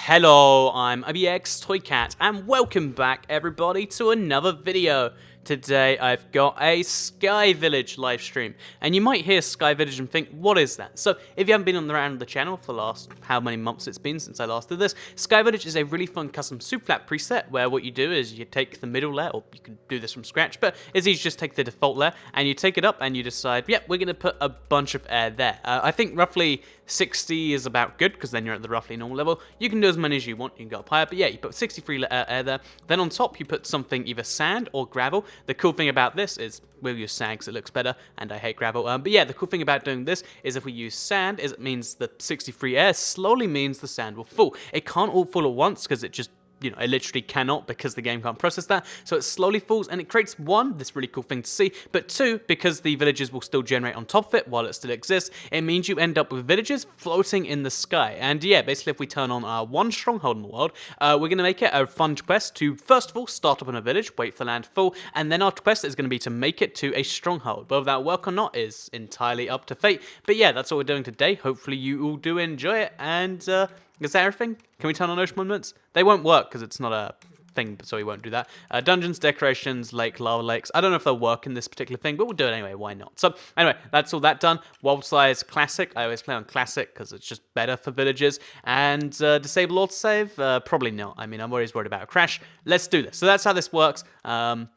Hello, I'm IBX Toycat, and welcome back everybody to another video. Today I've got a Sky Village live stream, and you might hear Sky Village and think, what is that? So if you haven't been around the channel for the last how many months it's been since I last did this, Sky Village is a really fun custom superflat preset where what you do is you take the middle layer, or you can do this from scratch, but it's easy to just take the default layer and you take it up and you decide, yep, we're going to put a bunch of air there. I think roughly 60 is about good, because then you're at the roughly normal level. You can do as many as you want, you can go up higher, but yeah, you put 63 air there. Then on top, you put something, either sand or gravel. The cool thing about this is, we'll use sand because it looks better, and I hate gravel. But yeah, the cool thing about doing this is if we use sand, is it means the 63 air slowly means the sand will fall. It can't all fall at once, because it just, you know, it literally cannot, because the game can't process that. So it slowly falls, and it creates one, this really cool thing to see, but two, because the villages will still generate on top of it while it still exists, it means you end up with villages floating in the sky. And yeah, basically if we turn on our one stronghold in the world, we're going to make it a fun quest to, first of all, start up in a village, wait for land to fall, and then our quest is going to be to make it to a stronghold. Whether that will work or not is entirely up to fate. But yeah, that's what we're doing today. Hopefully you all do enjoy it, and is that everything? Can we turn on ocean monuments? They won't work because it's not a thing, so we won't do that. Dungeons, decorations, lake, lava lakes. I don't know if they'll work in this particular thing, but we'll do it anyway. Why not? So anyway, that's all that done. World size classic. I always play on classic because it's just better for villages. And disable autosave? Probably not. I mean, I'm always worried about a crash. Let's do this. So that's how this works. Oh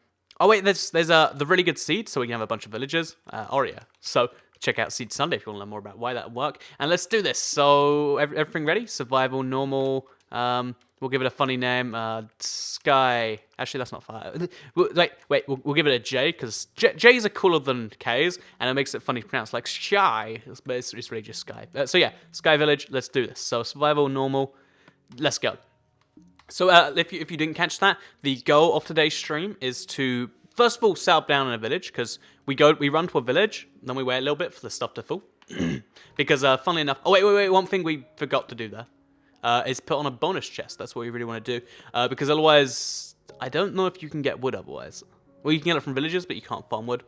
wait, there's the really good seed, so we can have a bunch of villagers. Oreo. So check out Seed Sunday if you want to learn more about why that would work. And let's do this. So everything ready? Survival, normal. We'll give it a funny name. Sky. Actually, that's not fire. Wait. We'll give it a J, because J's are cooler than K's, and it makes it funny to pronounce, like shy. But it's really just Sky. So yeah, Sky Village. Let's do this. So survival, normal. Let's go. So if you didn't catch that, the goal of today's stream is to, first of all, set up down in a village, because we run to a village, then we wait a little bit for the stuff to fall. Because, funnily enough... Oh, wait, one thing we forgot to do there is put on a bonus chest. That's what we really want to do. Because otherwise, I don't know if you can get wood otherwise. Well, you can get it from villages, but you can't farm wood.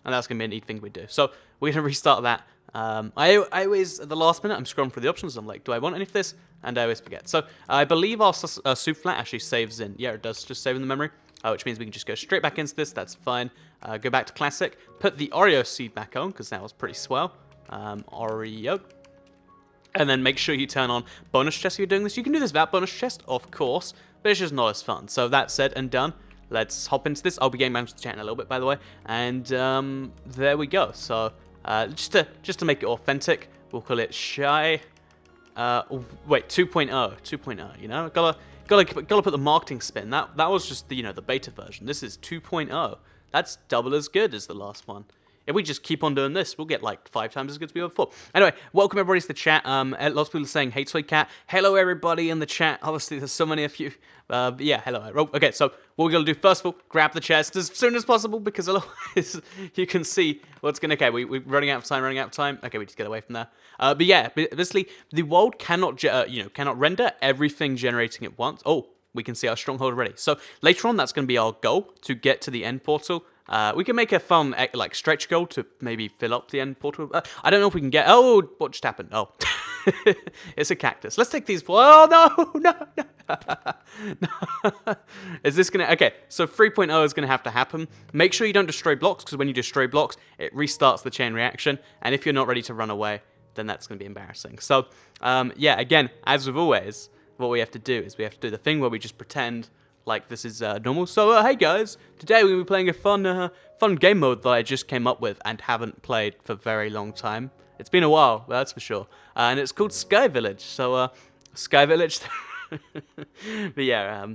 And that's going to be a neat thing we do. So, we're going to restart that. I always, at the last minute, I'm scrolling through the options. I'm like, do I want any of this? And I always forget. So, I believe our superflat actually saves in. Yeah, it does just save in the memory. Which means we can just go straight back into this. That's fine. Go back to classic. Put the Oreo seed back on, because that was pretty swell. Oreo. And then make sure you turn on bonus chest if you're doing this. You can do this without bonus chest, of course, but it's just not as fun. So that said and done, let's hop into this. I'll be getting back to the chat in a little bit, by the way. And there we go. So just to make it authentic, we'll call it Shy. Wait, 2.0. 2.0, you know? Gotta put the marketing spin. That was just the beta version. This is 2.0. That's double as good as the last one. If we just keep on doing this, we'll get like 5 times as good as we were before. Anyway, welcome everybody to the chat. Lots of people are saying, hey, Toycat. Hello, everybody in the chat. Obviously, there's so many of you. But yeah, hello. Okay, so what we're going to do, first of all, grab the chest as soon as possible, because otherwise you can see what's going to... Okay, we're running out of time, Okay, we just get away from there. But yeah, basically, the world cannot render everything generating at once. Oh, we can see our stronghold already. So later on, that's going to be our goal, to get to the end portal. We can make a fun, like, stretch goal to maybe fill up the end portal. I don't know if we can get... Oh, what just happened? Oh. It's a cactus. Let's take these... Oh, no. Is this going to... Okay, so 3.0 is going to have to happen. Make sure you don't destroy blocks, because when you destroy blocks, it restarts the chain reaction. And if you're not ready to run away, then that's going to be embarrassing. So, yeah, again, as with always, what we have to do is we have to do the thing where we just pretend like this is normal. So, hey guys, today we're going to be playing a fun game mode that I just came up with and haven't played for a very long time. It's been a while, that's for sure. And it's called Sky Village. So, Sky Village. But yeah,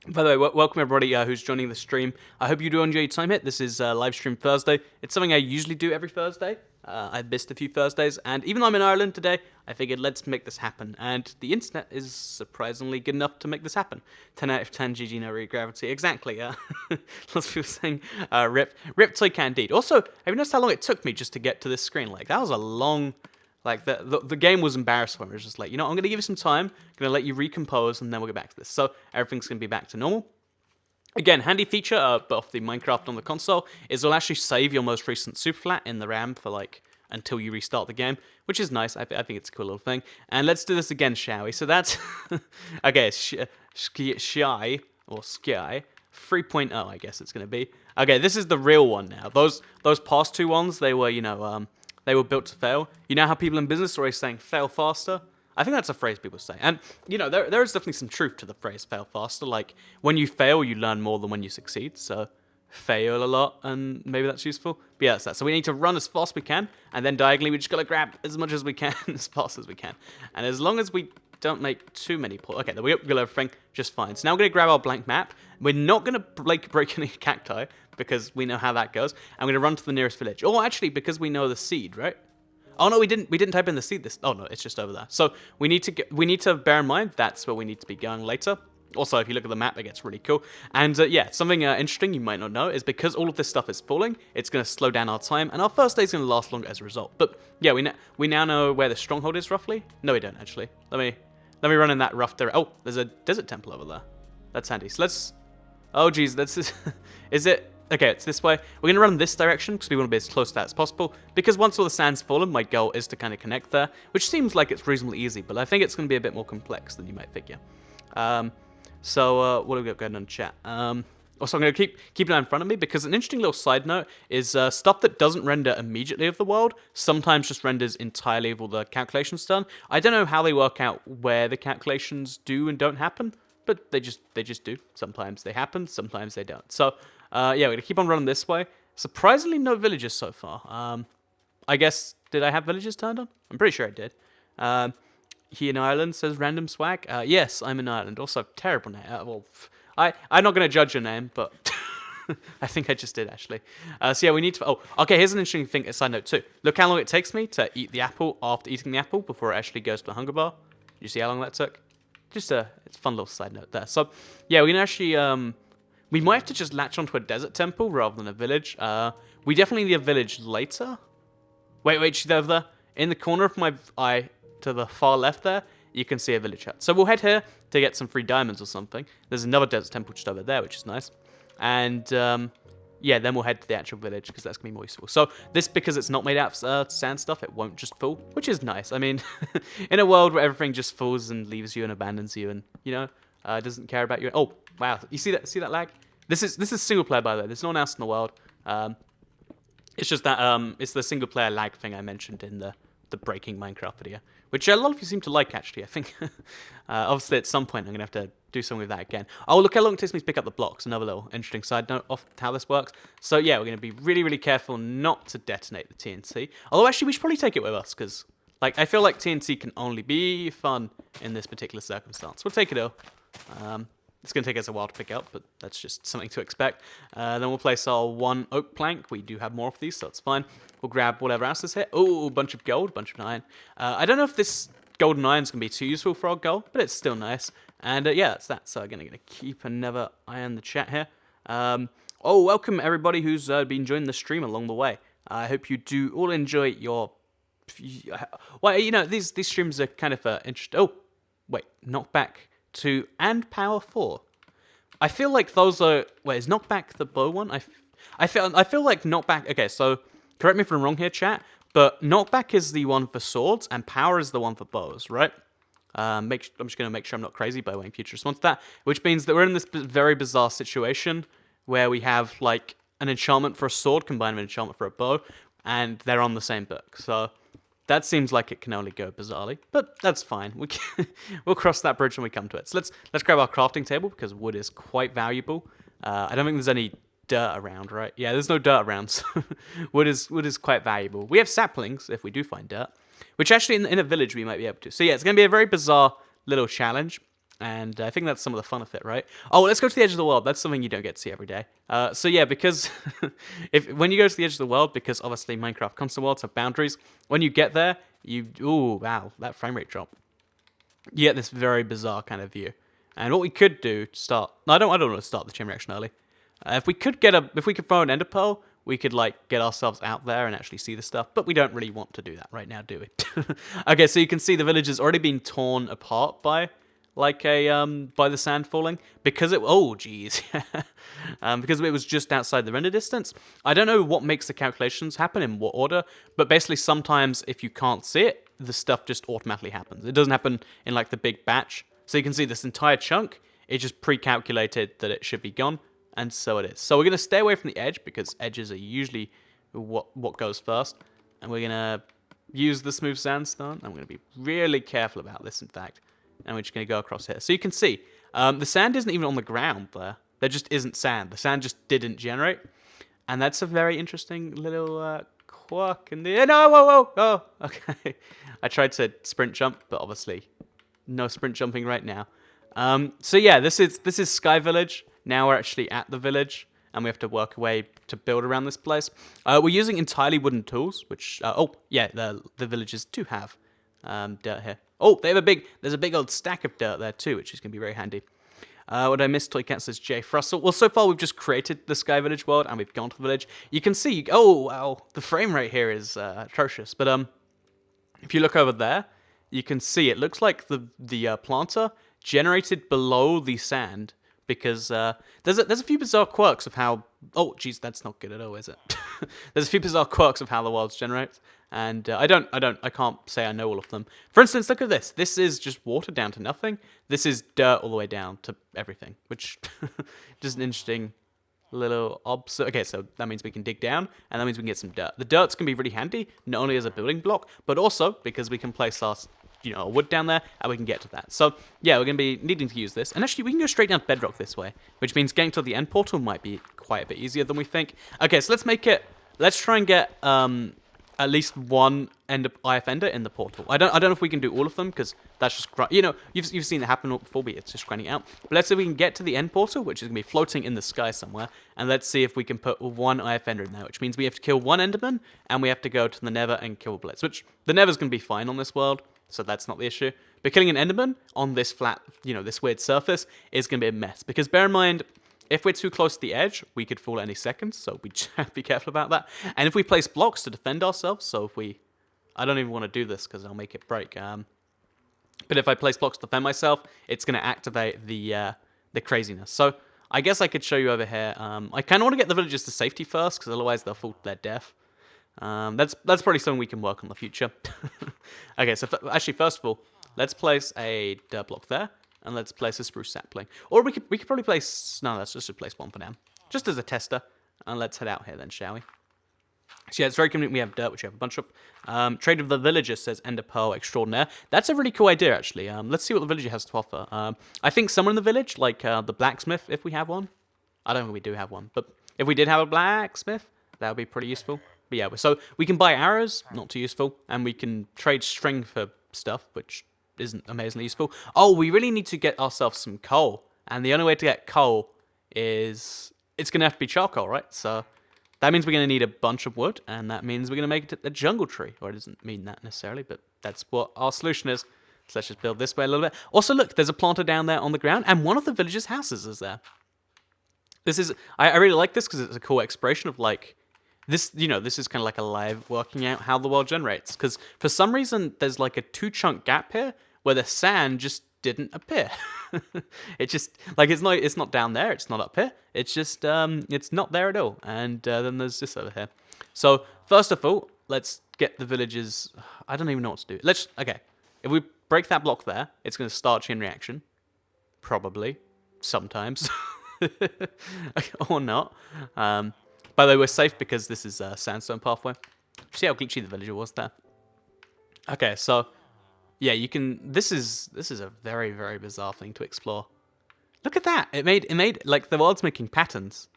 by the way, welcome everybody who's joining the stream. I hope you do enjoy your time here. This is live stream Thursday. It's something I usually do every Thursday. I've missed a few Thursdays, and even though I'm in Ireland today, I figured let's make this happen. And the internet is surprisingly good enough to make this happen. 10 out of 10, GG, no regravity. Exactly. Lots of people saying, rip Toycat indeed. Also, have you noticed how long it took me just to get to this screen? Like, that was a long... Like, the game was embarrassed for me. It was just like, I'm going to give you some time, I'm going to let you recompose, and then we'll get back to this. So, everything's going to be back to normal. Again, handy feature of the Minecraft on the console is it'll actually save your most recent superflat in the RAM for, like, until you restart the game, which is nice. I think it's a cool little thing. And let's do this again, shall we? So that's okay. Shy or Sky 3.0, I guess it's gonna be. Okay, this is the real one now. Those past two ones, they were they were built to fail. You know how people in business are always saying fail faster? I think that's a phrase people say. And, there is definitely some truth to the phrase fail faster. Like, when you fail, you learn more than when you succeed. So, fail a lot, and maybe that's useful. But yeah, that's that. So we need to run as fast as we can, and then diagonally, we just got to grab as much as we can, as fast as we can. And as long as we don't make too many okay, there we go, we'll everything just fine. So now we're going to grab our blank map. We're not going to break any cacti, because we know how that goes. And we're going to run to the nearest village. Or actually, because we know the seed, right? Oh no, we didn't type in the seed. Oh no, it's just over there. So we need to bear in mind that's where we need to be going later. Also, if you look at the map, it gets really cool. And yeah, something interesting you might not know is because all of this stuff is falling, it's going to slow down our time, and our first day is going to last longer as a result. But yeah, we now know where the stronghold is roughly. No, we don't actually. Let me run in that rough direction. Oh, there's a desert temple over there. That's handy. So let's. Oh geez, is it? Okay, it's this way. We're going to run in this direction because we want to be as close to that as possible. Because once all the sand's fallen, my goal is to kind of connect there, which seems like it's reasonably easy, but I think it's going to be a bit more complex than you might figure. So what have we got going on in chat? Also, I'm going to keep an eye in front of me because an interesting little side note is stuff that doesn't render immediately of the world sometimes just renders entirely of all the calculations done. I don't know how they work out where the calculations do and don't happen, but they just do. Sometimes they happen, sometimes they don't. So yeah, we're going to keep on running this way. Surprisingly, no villages so far. I guess, did I have villages turned on? I'm pretty sure I did. He in Ireland says random swag. Yes, I'm in Ireland. Also, terrible name. Well, I'm not going to judge your name, but I think I just did, actually. So yeah, we need to... Oh, okay, here's an interesting thing, a side note too. Look how long it takes me to eat the apple after eating the apple before it actually goes to the hunger bar. You see how long that took? Just it's a fun little side note there. So, yeah, we can actually... we might have to just latch onto a desert temple rather than a village. We definitely need a village later. Wait, she's over there. In the corner of my eye to the far left there, you can see a village hut. So we'll head here to get some free diamonds or something. There's another desert temple just over there, which is nice. And yeah, then we'll head to the actual village because that's going to be more useful. So this, because it's not made out of sand stuff, it won't just fall, which is nice. I mean, in a world where everything just falls and leaves you and abandons you and, doesn't care about you. Oh, wow. You see that lag? This is single player, by the way. There's no one else in the world. It's just that it's the single player lag thing I mentioned in the breaking Minecraft video, which a lot of you seem to like, actually. I think obviously at some point I'm gonna have to do something with that again. Oh, look how long it takes me to pick up the blocks. Another little interesting side note of how this works. So yeah, we're gonna be really, really careful not to detonate the TNT. Although actually we should probably take it with us because I feel like TNT can only be fun in this particular circumstance. We'll take it all. It's going to take us a while to pick up, but that's just something to expect. Then we'll place our one oak plank. We do have more of these, so it's fine. We'll grab whatever else is here. Oh, a bunch of gold, a bunch of iron. I don't know if this golden iron is going to be too useful for our goal, but it's still nice. And yeah, that's that. So I'm going to keep another eye on the chat here. Oh, welcome everybody who's been joining the stream along the way. I hope you do all enjoy your... Well, these streams are kind of interesting. Oh, wait, knockback 2 and power 4. I feel like those are... Wait, is knockback the bow one? I feel like knockback... Okay, so correct me if I'm wrong here, chat, but knockback is the one for swords and power is the one for bows, right? I'm just going to make sure I'm not crazy by weighing future response to that, which means that we're in this very bizarre situation where we have like an enchantment for a sword combined with an enchantment for a bow, and they're on the same book. So that seems like it can only go bizarrely, but that's fine. We'll cross that bridge when we come to it. So let's grab our crafting table because wood is quite valuable. I don't think there's any dirt around, right? Yeah, there's no dirt around. So wood is quite valuable. We have saplings if we do find dirt, which actually in a village we might be able to. So yeah, it's going to be a very bizarre little challenge. And I think that's some of the fun of it, right? Oh, let's go to the edge of the world. That's something you don't get to see every day. So yeah, because when you go to the edge of the world, because obviously Minecraft constant worlds have boundaries, when you get there, ooh, wow, that frame rate drop. You get this very bizarre kind of view. And what we could do to start... No, I don't want to start the chain reaction early. If we could throw an ender pearl, we could get ourselves out there and actually see the stuff, but we don't really want to do that right now, do we? Okay, so you can see the village has already been torn apart by like a by the sand falling because it. Oh, geez, because it was just outside the render distance. I don't know what makes the calculations happen in what order, but basically sometimes if you can't see it, the stuff just automatically happens. It doesn't happen in like the big batch. So you can see this entire chunk. It just pre-calculated that it should be gone, and so it is. So we're gonna stay away from the edge because edges are usually what goes first, and we're gonna use the smooth sandstone. I'm gonna be really careful about this, in fact. And we're just going to go across here. So you can see, the sand isn't even on the ground there. There just isn't sand. The sand just didn't generate. And that's a very interesting little quirk in the... No, whoa, oh, okay. I tried to sprint jump, but obviously no sprint jumping right now. So yeah, this is Sky Village. Now we're actually at the village, and we have to work a way to build around this place. We're using entirely wooden tools, which... oh, yeah, the villagers do have dirt here. Oh, there's a big old stack of dirt there too, which is going to be very handy. What I missed, Toycat says Jay Frussell. Well, so far we've just created the Sky Village world, and we've gone to the village. You can see, oh, wow, the frame rate here is atrocious. But if you look over there, you can see it looks like the planter generated below the sand, because there's a few bizarre quirks of how... Oh, geez, that's not good at all, is it? There's a few bizarre quirks of how the world generates, and I can't say I know all of them. For instance, look at this. This is just water down to nothing. This is dirt all the way down to everything, which just an interesting little Okay, so that means we can dig down, and that means we can get some dirt. The dirt's going to be really handy, not only as a building block, but also because we can place our wood down there, and we can get to that. So, yeah, we're going to be needing to use this. And actually, we can go straight down to bedrock this way, which means getting to the end portal might be quite a bit easier than we think. Okay, so let's try and get at least one IF ender in the portal. I don't know if we can do all of them, because that's just... you've seen it happen before, but it's just grinding out. But let's see if we can get to the end portal, which is going to be floating in the sky somewhere, and let's see if we can put one IF ender in there, which means we have to kill one enderman, and we have to go to the nether and kill a blitz, which the nether's going to be fine on this world, so that's not the issue. But killing an enderman on this flat, this weird surface is going to be a mess. Because bear in mind, if we're too close to the edge, we could fall any second, so we just have to be careful about that. And if we place blocks to defend ourselves, so if we... I don't even want to do this because I'll make it break. But if I place blocks to defend myself, it's going to activate the craziness. So I guess I could show you over here. I kind of want to get the villagers to safety first, because otherwise they'll fall to their death. That's probably something we can work on in the future. Okay, so actually, first of all, let's place a dirt block there, and let's place a spruce sapling. Or we could probably place... No, let's just replace one for now, just as a tester. And let's head out here then, shall we? So yeah, it's very convenient we have dirt, which we have a bunch of. Trade of the Villager says Ender Pearl Extraordinaire. That's a really cool idea, actually. Let's see what the villager has to offer. I think someone in the village, like the blacksmith, if we have one. I don't think we do have one, but if we did have a blacksmith, that would be pretty useful. But yeah, so we can buy arrows, not too useful, and we can trade string for stuff, which isn't amazingly useful. Oh, we really need to get ourselves some coal, and the only way to get coal is... It's going to have to be charcoal, right? So that means we're going to need a bunch of wood, and that means we're going to make it a jungle tree. Or it doesn't mean that necessarily, but that's what our solution is. So let's just build this way a little bit. Also, look, there's a planter down there on the ground, and one of the villagers' houses is there. This is... I really like this because it's a cool exploration of, like... This is kind of like a live working out how the world generates. Because for some reason, there's like a 2-chunk gap here where the sand just didn't appear. It just, like, it's not down there, it's not up here. It's just, it's not there at all. And then there's this over here. So, first of all, let's get the villagers... I don't even know what to do. Okay. If we break that block there, it's going to start chain reaction. Probably. Sometimes. Or not. By the way, we're safe because this is a sandstone pathway. See how glitchy the villager was there? Okay, so... Yeah, you can... This is a very, very bizarre thing to explore. Look at that! It made like, the world's making patterns.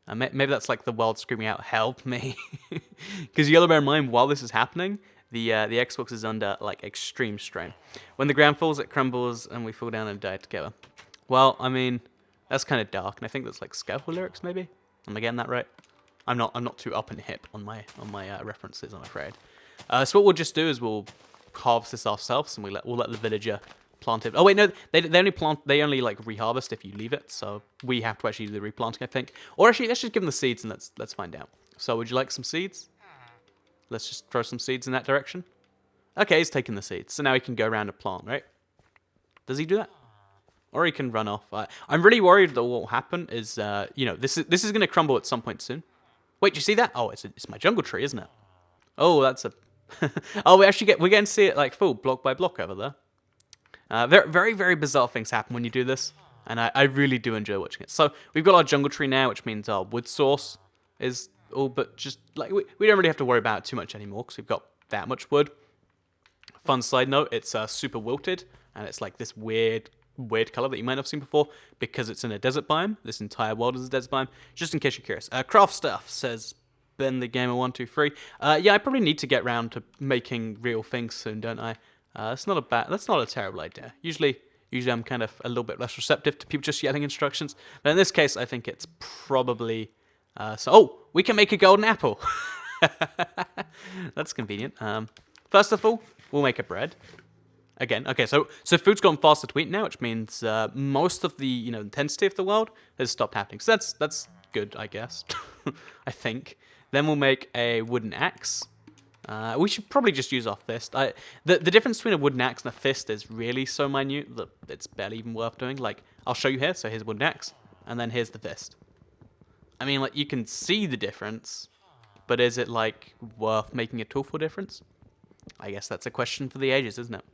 Maybe that's like the world screaming out, "Help me!" Because you gotta bear in mind, while this is happening, the Xbox is under, like, extreme strain. When the ground falls, it crumbles, and we fall down and die together. Well, I mean, that's kind of dark, and I think that's like Scalpel lyrics, maybe? Am I getting that right? I'm not too up and hip on my references, I'm afraid. So what we'll just do is we'll harvest this ourselves, and we'll let the villager plant it. Oh wait, no, they only like reharvest if you leave it, so we have to actually do the replanting, I think. Or actually, let's just give them the seeds and let's find out. So would you like some seeds? Let's just throw some seeds in that direction. Okay, he's taking the seeds, so now he can go around and plant, right? Does he do that? Or he can run off. I'm really worried that what will happen is, you know, this is going to crumble at some point soon. Wait, do you see that? Oh, it's my jungle tree, isn't it? Oh, that's a... oh, we're getting to see it like full block by block over there. Very, very, very bizarre things happen when you do this, and I really do enjoy watching it. So we've got our jungle tree now, which means our wood source is all but just like we don't really have to worry about it too much anymore because we've got that much wood. Fun side note: it's super wilted, and it's like this weird color that you might not have seen before because it's in a desert biome. This entire world is a desert biome. Just in case you're curious, craft stuff says Ben the Gamer 123. Yeah, I probably need to get round to making real things soon, don't I? That's not a terrible idea. Usually I'm kind of a little bit less receptive to people just yelling instructions. But in this case, I think it's probably... oh, we can make a golden apple. That's convenient. First of all, we'll make a bread. Again, okay, so food's gone faster to eat now, which means most of the intensity of the world has stopped happening. So that's good, I guess. I think. Then we'll make a wooden axe. We should probably just use our fist. The difference between a wooden axe and a fist is really so minute that it's barely even worth doing. Like, I'll show you here. So here's a wooden axe, and then here's the fist. I mean, like, you can see the difference, but is it, like, worth making a tool for difference? I guess that's a question for the ages, isn't it?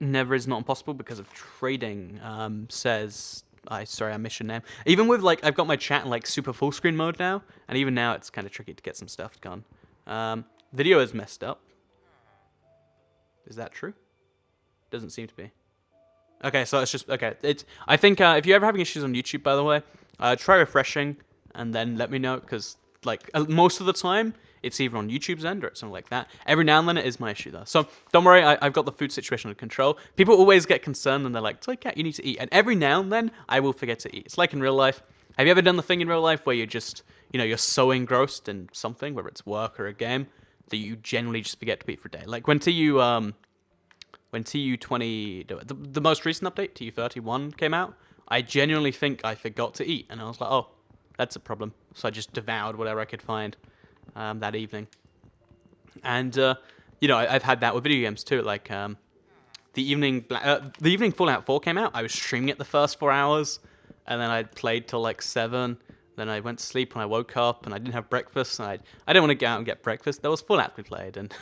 Never is not impossible because of trading, says... Sorry, I missed your name. Even with, like, I've got my chat in, like, super full screen mode now, and even now it's kind of tricky to get some stuff done. Video is messed up. Is that true? Doesn't seem to be. Okay, so it's just, okay. I think, if you're ever having issues on YouTube, by the way, try refreshing, and then let me know, because, like, most of the time, it's either on YouTube's end or it's something like that. Every now and then it is my issue though. So don't worry, I've got the food situation under control. People always get concerned and they're like, Toy Cat, you need to eat. And every now and then I will forget to eat. It's like in real life. Have you ever done the thing in real life where you're just, you're so engrossed in something, whether it's work or a game, that you generally just forget to eat for a day? Like when TU20, the most recent update, TU31 came out, I genuinely think I forgot to eat. And I was like, oh, that's a problem. So I just devoured whatever I could find. That evening, and I've had that with video games too. Like the evening Fallout 4 came out, I was streaming it the first 4 hours, and then I played till like 7. Then I went to sleep when I woke up, and I didn't have breakfast. And I didn't want to go out and get breakfast. There was Fallout to be played, and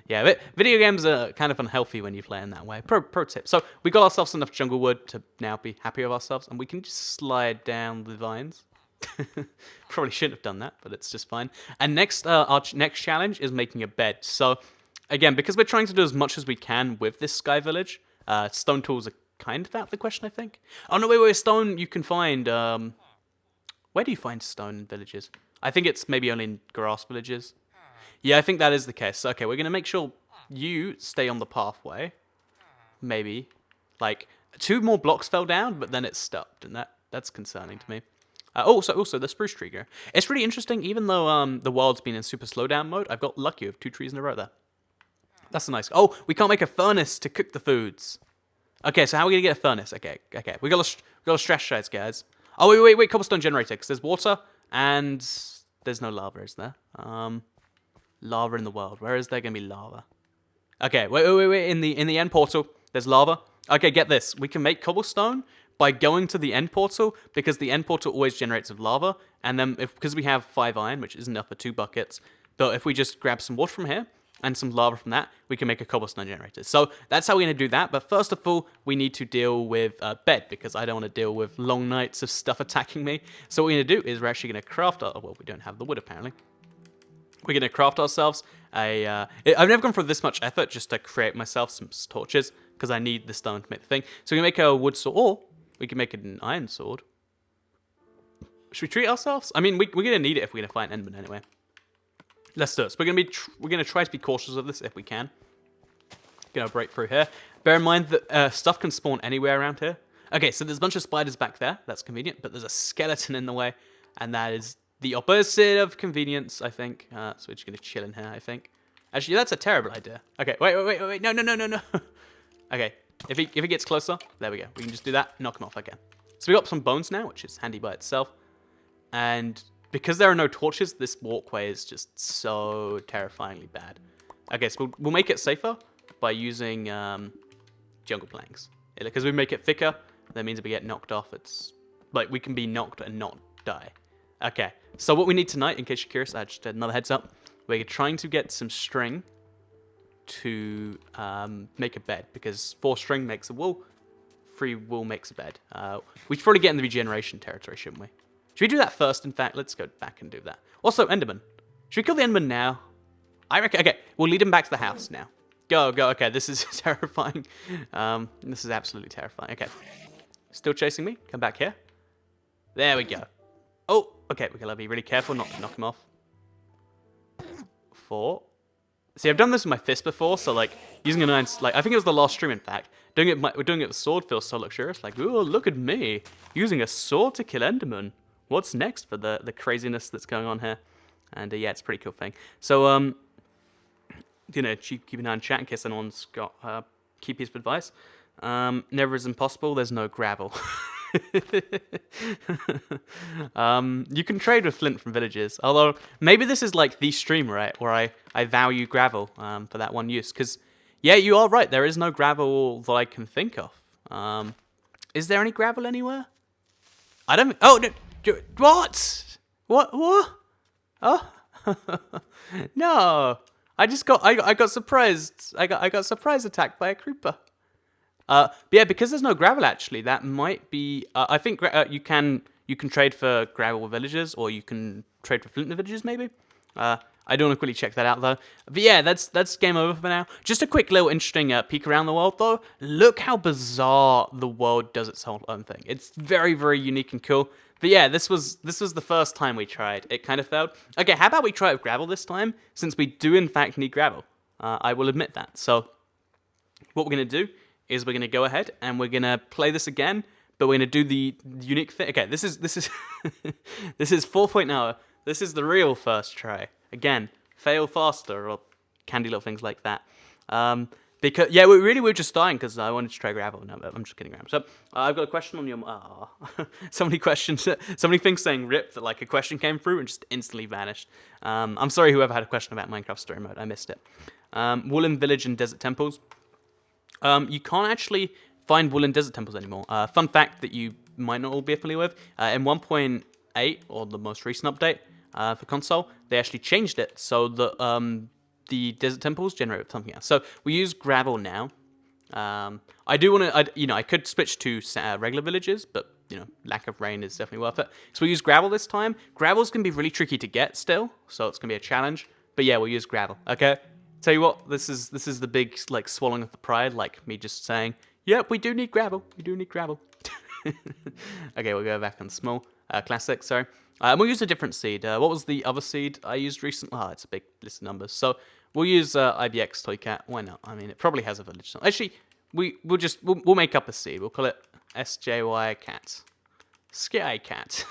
yeah, but video games are kind of unhealthy when you play in that way. Pro tip. So we got ourselves enough jungle wood to now be happy with ourselves, and we can just slide down the vines. Probably shouldn't have done that, but it's just fine. And next, our next challenge is making a bed. So, again, because we're trying to do as much as we can with this sky village, stone tools are kind of out of the question, I think. Oh, no, wait, stone you can find... where do you find stone in villages? I think it's maybe only in grass villages. Yeah, I think that is the case. Okay, we're going to make sure you stay on the pathway. Maybe. Like, 2 more blocks fell down, but then it stopped, and that's concerning to me. Also, the spruce tree grow. It's really interesting, even though the world's been in super slowdown mode, I've got lucky with 2 trees in a row there. That's a nice... Oh, we can't make a furnace to cook the foods. Okay, so how are we going to get a furnace? Okay. We got to strategize, guys. Oh, wait, cobblestone generator, because there's water, and there's no lava, is there? Lava in the world. Where is there going to be lava? Okay, wait, in the end portal, there's lava. Okay, get this. We can make cobblestone by going to the end portal, because the end portal always generates of lava, and then because we have 5 iron, which isn't enough for 2 buckets, but if we just grab some water from here and some lava from that, we can make a cobblestone generator. So that's how we're going to do that, but first of all, we need to deal with bed, because I don't want to deal with long nights of stuff attacking me. So what we're going to do is we're actually going to craft well, we don't have the wood apparently. We're going to craft ourselves I've never gone through this much effort just to create myself some torches, because I need the stone to make the thing. So we're going to make a wood sword, or we can make an iron sword. Should we treat ourselves? I mean, we're going to need it if we're going to fight an enderman anyway. Let's do it. So we're going to try to be cautious of this if we can. Going to break through here. Bear in mind that stuff can spawn anywhere around here. Okay, so there's a bunch of spiders back there. That's convenient, but there's a skeleton in the way, and that is the opposite of convenience, I think. So we're just going to chill in here, I think. Actually, that's a terrible idea. Okay, wait. No. Okay, if he gets closer, there we go. We can just do that, knock him off again. So we got some bones now, which is handy by itself. And because there are no torches, this walkway is just so terrifyingly bad. Okay, so we'll make it safer by using jungle planks. Because we make it thicker, that means if we get knocked off, it's like we can be knocked and not die. Okay, so what we need tonight, in case you're curious, just another heads up, we're trying to get some string to make a bed, because 4 string makes a wool, 3 wool makes a bed. We should probably get in the regeneration territory, shouldn't we? Should we do that first, in fact? Let's go back and do that. Also, Enderman. Should we kill the Enderman now? I reckon, okay, we'll lead him back to the house now. Go, okay, this is terrifying. This is absolutely terrifying. Okay, still chasing me? Come back here. There we go. Oh, okay, we're gonna be really careful not to knock him off. 4. See, I've done this with my fist before, so like using an iron, like I think it was the last stream, in fact. We're doing it with sword feels so luxurious. Like, ooh, look at me using a sword to kill Enderman. What's next for the craziness that's going on here? And yeah, it's a pretty cool thing. So you know, keep an eye on chat in case anyone's got a key piece of advice. Never is impossible. There's no gravel. You can trade with flint from villages. Although, maybe this is like the stream, right? Where I value gravel for that one use. Because, yeah, you are right. There is no gravel that I can think of. Is there any gravel anywhere? I don't... Oh, no. What? What? Oh. No. I got surprised. I got surprise attacked by a creeper. But yeah, because there's no gravel actually, that might be. I think you can trade for gravel with villagers, or you can trade for flint with villagers maybe. I don't want to quickly check that out though. But yeah, that's game over for now. Just a quick little interesting peek around the world though. Look how bizarre the world does its own thing. It's very, very unique and cool. But yeah, this was the first time we tried. It kind of failed. Okay, how about we try it with gravel this time, since we do in fact need gravel. I will admit that. So what we're going to do is we're going to go ahead and we're going to play this again, but we're going to do the unique thing. Okay, this is this is 4.0. This is the real first try. Again, fail faster or candy little things like that. Because yeah, we really were just dying because I wanted to try gravel. No, I'm just kidding around. So I've got a question on your. So many things saying rip that like a question came through and just instantly vanished. I'm sorry whoever had a question about Minecraft story mode. I missed it. Woolen village and desert temples. You can't actually find woolen desert temples anymore. Fun fact that you might not all be familiar with. In 1.8 or the most recent update for console, they actually changed it so that the desert temples generate with something else. So we use gravel now. I do want to, I could switch to regular villages, but lack of rain is definitely worth it. So we use gravel this time. Gravel's gonna be really tricky to get still, so it's gonna be a challenge. But yeah, we'll use gravel. Okay. Tell you what, this is the big like swallowing of the pride, like me just saying, yep, we do need gravel. We do need gravel. Okay, we'll go back on small classic. Sorry. We'll use a different seed. What was the other seed I used recently? Oh, it's a big list of numbers. So we'll use IBX Toy Cat. Why not? I mean, it probably has a village. Actually, we'll make up a seed. We'll call it SJY Cat, Sky Cat,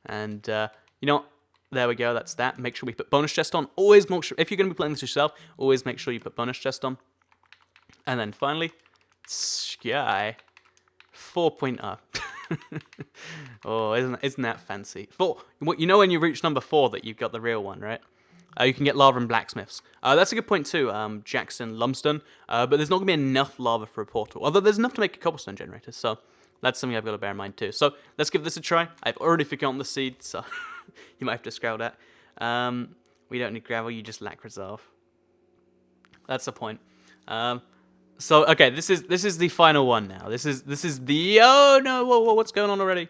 and there we go. That's that. Make sure we put bonus chest on. Always make sure if you're going to be playing this yourself. Always make sure you put bonus chest on. And then finally, Sky 4.0. Oh, isn't that fancy? 4. You know when you reach number 4 that you've got the real one, right? You can get lava and blacksmiths. That's a good point too, Jackson Lumsden. But there's not going to be enough lava for a portal. Although there's enough to make a cobblestone generator, so that's something I've got to bear in mind too. So let's give this a try. I've already forgotten the seed, so you might have to scroll that. We don't need gravel, you just lack resolve. That's the point. So okay, this is the final one now. This is the oh no, whoa, what's going on already?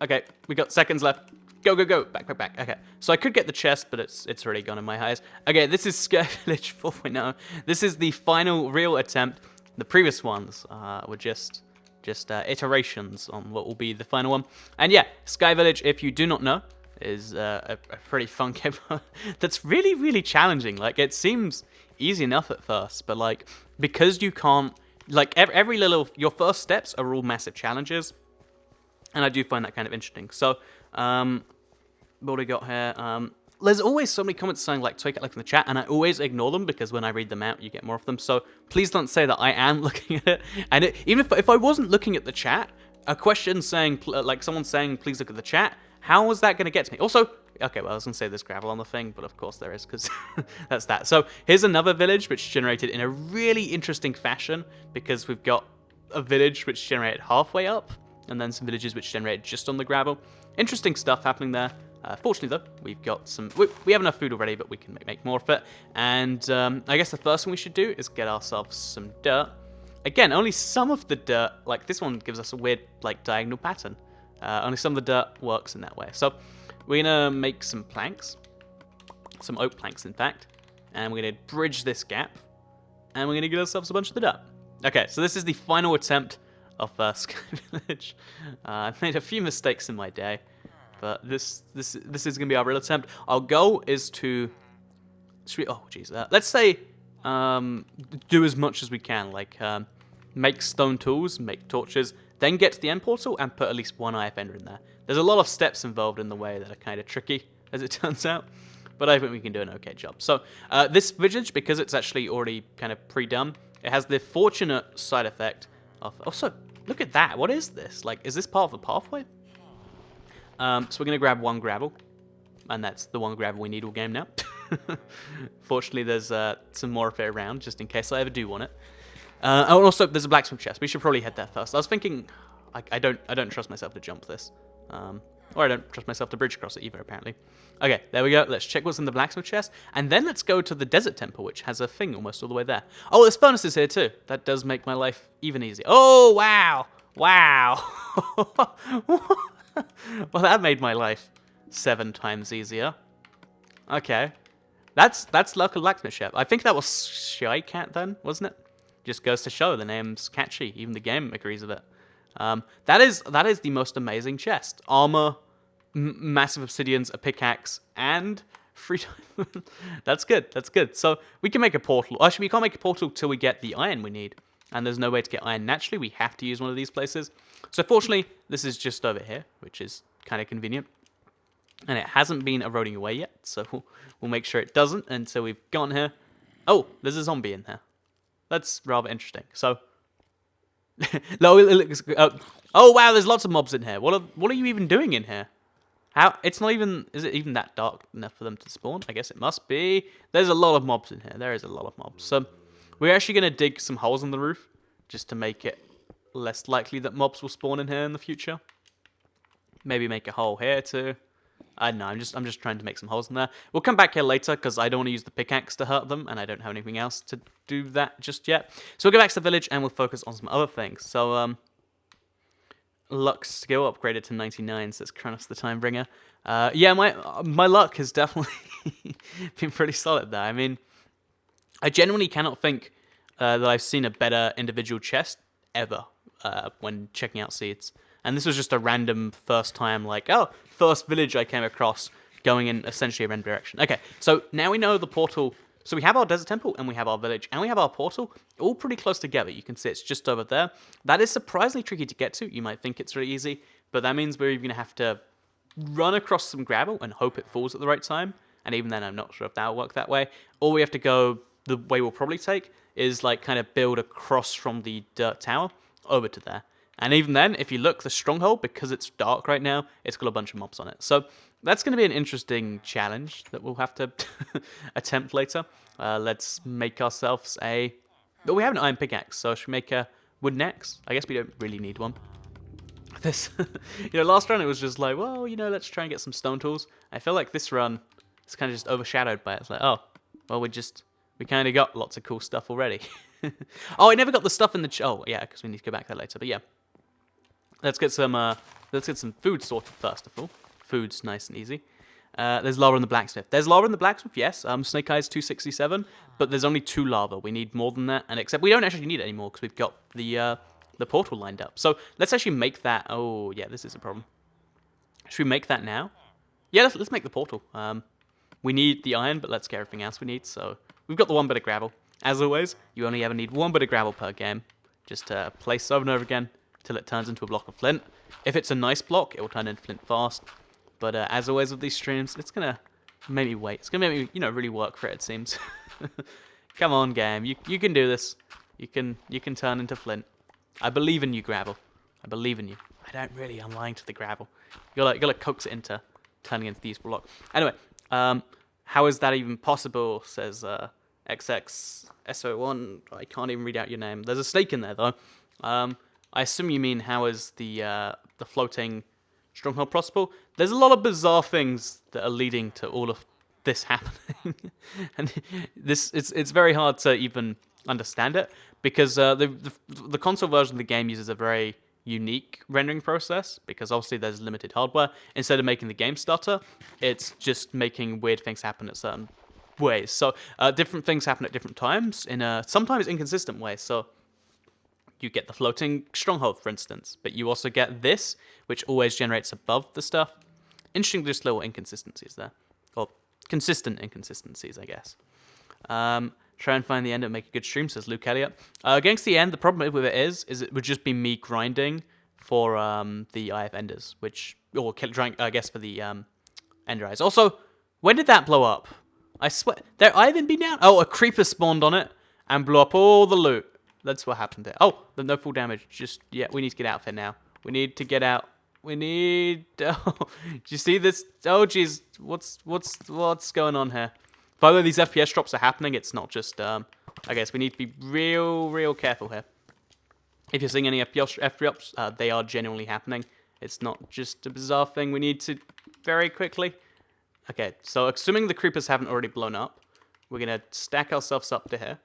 Okay, we got seconds left. Go, back. Okay, so I could get the chest, but it's already gone in my highest. Okay, this is Sky Village 4.0. This is the final real attempt. The previous ones were just iterations on what will be the final one. And yeah, Sky Village, if you do not know, is a pretty fun game that's really, really challenging. Like, it seems easy enough at first, but like, because you can't, like, every little, your first steps are all massive challenges, and I do find that kind of interesting. So, what do we got here? There's always so many comments saying like "Toy Cat" like in the chat, and I always ignore them because when I read them out, you get more of them. So please don't say that I am looking at it. And even if I wasn't looking at the chat, a question saying like someone saying "Please look at the chat," how was that going to get to me? Also, Okay, well, I was going to say there's gravel on the thing, but of course there is, because that's that. So here's another village, which generated in a really interesting fashion, because we've got a village which generated halfway up, and then some villages which generated just on the gravel. Interesting stuff happening there. Fortunately, though, we've got some... We have enough food already, but we can make more of it. And I guess the first thing we should do is get ourselves some dirt. Again, only some of the dirt, like this one gives us a weird, like, diagonal pattern. Only some of the dirt works in that way. So we're going to make some planks. Some oak planks, in fact. And we're going to bridge this gap. And we're going to get ourselves a bunch of the dirt. Okay, so this is the final attempt of Sky Village. I've made a few mistakes in my day. But this is going to be our real attempt. Our goal is to... oh, jeez. Let's say do as much as we can. Like, make stone tools, make torches, then get to the end portal and put at least one IF ender in there. There's a lot of steps involved in the way that are kind of tricky, as it turns out. But I think we can do an okay job. So, this village, because it's actually already kind of pre-done, it has the fortunate side effect of... Also, look at that. What is this? Like, is this part of the pathway? So we're going to grab one gravel. And that's the one gravel we need all game now. Fortunately, there's some more of it around, just in case I ever do want it. Oh, and also, there's a blacksmith chest. We should probably head there first. I was thinking... I don't trust myself to jump this. Or I don't trust myself to bridge across it either, apparently. Okay, there we go. Let's check what's in the blacksmith chest. And then let's go to the desert temple, which has a thing almost all the way there. Oh, there's furnaces here too. That does make my life even easier. Oh, wow. Wow. Well, that made my life 7 times easier. Okay. That's local blacksmith chef. I think that was Shy Cat then, wasn't it? Just goes to show the name's catchy. Even the game agrees with it. That is the most amazing chest. Armor, massive obsidians, a pickaxe, and free diamond. That's good. That's good. So we can make a portal. Actually, we can't make a portal till we get the iron we need. And there's no way to get iron naturally. We have to use one of these places. So fortunately, this is just over here, which is kind of convenient. And it hasn't been eroding away yet. So we'll make sure it doesn't until we've gone here. Oh, there's a zombie in there. That's rather interesting. So... oh wow, there's lots of mobs in here. What are you even doing in here? How? It's not even... Is it even that dark enough for them to spawn? I guess it must be. There's a lot of mobs in here. There is a lot of mobs. So we're actually going to dig some holes in the roof just to make it less likely that mobs will spawn in here in the future. Maybe make a hole here too. I don't know. I'm just trying to make some holes in there. We'll come back here later because I don't want to use the pickaxe to hurt them, and I don't have anything else to do that just yet. So we'll go back to the village and we'll focus on some other things. So luck skill upgraded to 99, says Kronos the Timebringer. Yeah, my luck has definitely been pretty solid there. I mean, I genuinely cannot think that I've seen a better individual chest ever when checking out seeds. And this was just a random first time, like, oh, first village I came across going in essentially a random direction. Okay, so now we know the portal. So we have our desert temple, and we have our village, and we have our portal, all pretty close together. You can see it's just over there. That is surprisingly tricky to get to. You might think it's really easy, but that means we're even going to have to run across some gravel and hope it falls at the right time. And even then, I'm not sure if that'll work that way. Or we have to go, the way we'll probably take is like kind of build across from the dirt tower over to there. And even then, if you look, the stronghold, because it's dark right now, it's got a bunch of mobs on it. So that's going to be an interesting challenge that we'll have to attempt later. Let's make ourselves a... But we have an iron pickaxe, so should we make a wooden axe? I guess we don't really need one. This, last run it was just like, well, let's try and get some stone tools. I feel like this run is kind of just overshadowed by it. It's like, oh, well, we kind of got lots of cool stuff already. Oh, I never got the stuff in the... Oh, yeah, because we need to go back there later. But yeah. Let's get some food sorted first of all. Food's nice and easy. There's lava in the blacksmith. There's lava in the blacksmith, yes. Snake Eyes 267, but there's only 2 lava. We need more than that, and except we don't actually need it anymore because we've got the portal lined up. So let's actually make that. Oh yeah, this is a problem. Should we make that now? Yeah, let's make the portal. We need the iron, but let's get everything else we need. So we've got the 1 bit of gravel. As always, you only ever need 1 bit of gravel per game. Just place over and over again till it turns into a block of flint. If it's a nice block, it will turn into flint fast. But as always with these streams, it's gonna make me wait. It's gonna make me, really work for it. It seems. Come on, game. You can do this. You can turn into flint. I believe in you, gravel. I believe in you. I don't really. I'm lying to the gravel. You gotta coax it into turning into the useful block. Anyway, how is that even possible, says XXSO1. I can't even read out your name. There's a snake in there, though. I assume you mean how is the floating stronghold possible? There's a lot of bizarre things that are leading to all of this happening. And it's very hard to even understand it, because the console version of the game uses a very unique rendering process, because obviously there's limited hardware. Instead of making the game stutter, it's just making weird things happen at certain ways. So different things happen at different times in a sometimes inconsistent way. So you get the floating stronghold, for instance, but you also get this, which always generates above the stuff. Interesting, just little inconsistencies there, or consistent inconsistencies, I guess. Try and find the end and make a good stream, says Luke Elliott. Against the end, the problem with it is it would just be me grinding for the Eye of Enders, or trying, I guess, for the Ender Eyes. Also, when did that blow up? I swear, there either been down. Oh, a creeper spawned on it and blew up all the loot. That's what happened there. Oh, no full damage. Yeah, we need to get out of here now. We need to get out. We need. Oh, do you see this? Oh, jeez, what's going on here? By the way, these FPS drops are happening. It's not just. I guess we need to be real careful here. If you're seeing any FPS drops, they are genuinely happening. It's not just a bizarre thing. We need to very quickly. Okay, so assuming the creepers haven't already blown up, we're gonna stack ourselves up to here,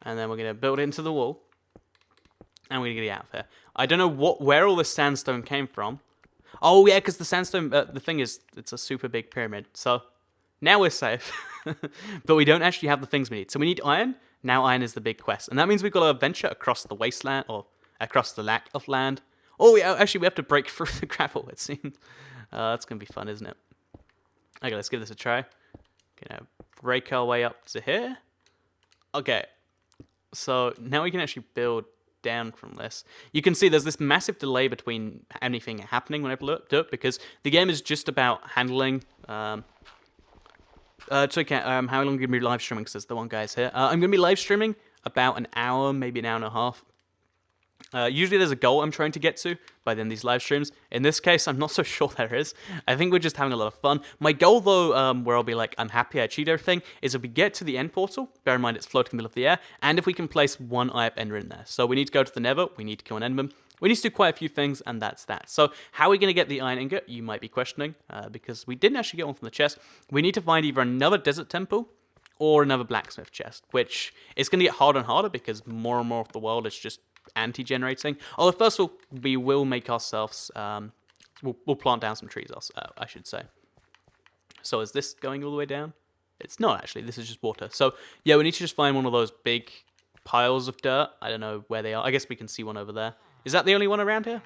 and then we're gonna build into the wall, and we're gonna get out of here. I don't know where all this sandstone came from. Oh yeah, because the sandstone. The thing is, it's a super big pyramid. So now we're safe, but we don't actually have the things we need. So we need iron. Now iron is the big quest, and that means we've got to venture across the wasteland or across the lack of land. Oh yeah, actually we have to break through the gravel. It seems. That's gonna be fun, isn't it? Okay, let's give this a try. Gonna break our way up to here. Okay, so now we can actually build down from this. You can see there's this massive delay between anything happening when I do it, because the game is just about handling. How long are you going to be live streaming? Says the one guy's here. I'm going to be live streaming about an hour, maybe an hour and a half. Usually there's a goal I'm trying to get to by the end of these live streams. In this case, I'm not so sure there is. I think we're just having a lot of fun. My goal, though, where I'll be like, I'm happy I achieved everything, is if we get to the end portal, bear in mind it's floating in the middle of the air, and if we can place one Eye of Ender in there. So we need to go to the Nether, we need to kill an Enderman, we need to do quite a few things, and that's that. So how are we going to get the iron ingot, you might be questioning, because we didn't actually get one from the chest. We need to find either another desert temple or another blacksmith chest, which is going to get harder and harder because more and more of the world is just anti-generating. Although first of all, we will make ourselves, we'll plant down some trees, I should say. So is this going all the way down? It's not actually, this is just water. So yeah, we need to just find one of those big piles of dirt. I don't know where they are. I guess we can see one over there. Is that the only one around here?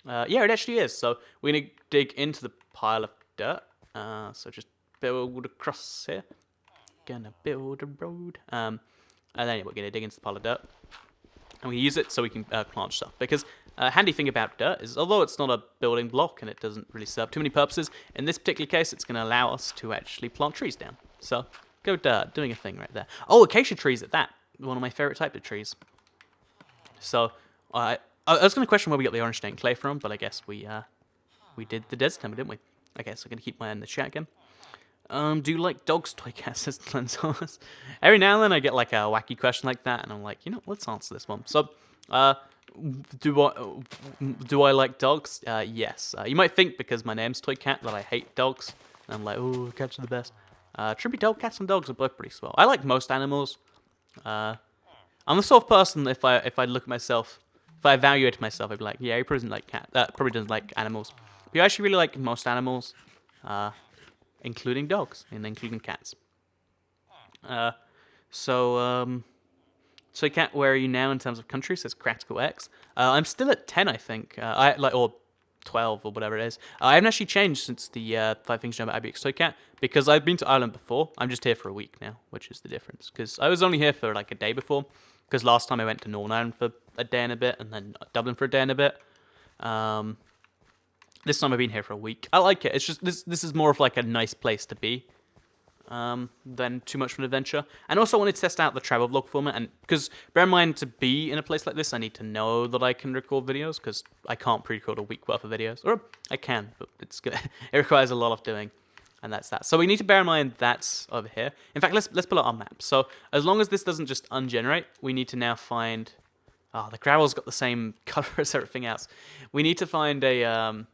Yeah, it actually is. So we're going to dig into the pile of dirt. So just build across here. Gonna build a road. And then we're going to dig into the pile of dirt. And we use it so we can plant stuff. Because handy thing about dirt is, although it's not a building block and it doesn't really serve too many purposes, in this particular case, it's going to allow us to actually plant trees down. So, go dirt, doing a thing right there. Oh, acacia trees at that. One of my favorite type of trees. So, I was going to question where we got the orange stained clay from, but I guess we did the desert temple, didn't we? Okay, so I'm going to keep my eye in the chat again. Do you like dogs, Toy Cat, says Cleansos? Every now and then I get like a wacky question like that, and I'm like, let's answer this one. So, do I like dogs? Yes. You might think because my name's Toy Cat that I hate dogs, and I'm like, oh, cats are the best. Truth be told, cats and dogs are both pretty swell. I like most animals. I'm the sort of person, if I look at myself, if I evaluate myself, I'd be like, yeah, he probably doesn't like animals. But I actually really like most animals. Including dogs and including cats. So Cat, where are you now in terms of country? Says Critical X. I'm still at 10, I think. Or 12 or whatever it is. I haven't actually changed since the 5 things you know about IBX Toy Cat, because I've been to Ireland before. I'm just here for a week now, which is the difference. Because I was only here for like a day before. Because last time I went to Northern Ireland for a day and a bit, and then Dublin for a day and a bit. This time I've been here for a week. I like it. It's just this is more of like a nice place to be. than too much of an adventure. And also I wanted to test out the travel vlog format, and because bear in mind, to be in a place like this, I need to know that I can record videos, because I can't pre-record a week worth of videos. Or I can, but it requires a lot of doing. And that's that. So we need to bear in mind that's over here. In fact, let's pull out our map. So as long as this doesn't just ungenerate, we need to now find... Oh, the gravel's got the same color as everything else. We need to find a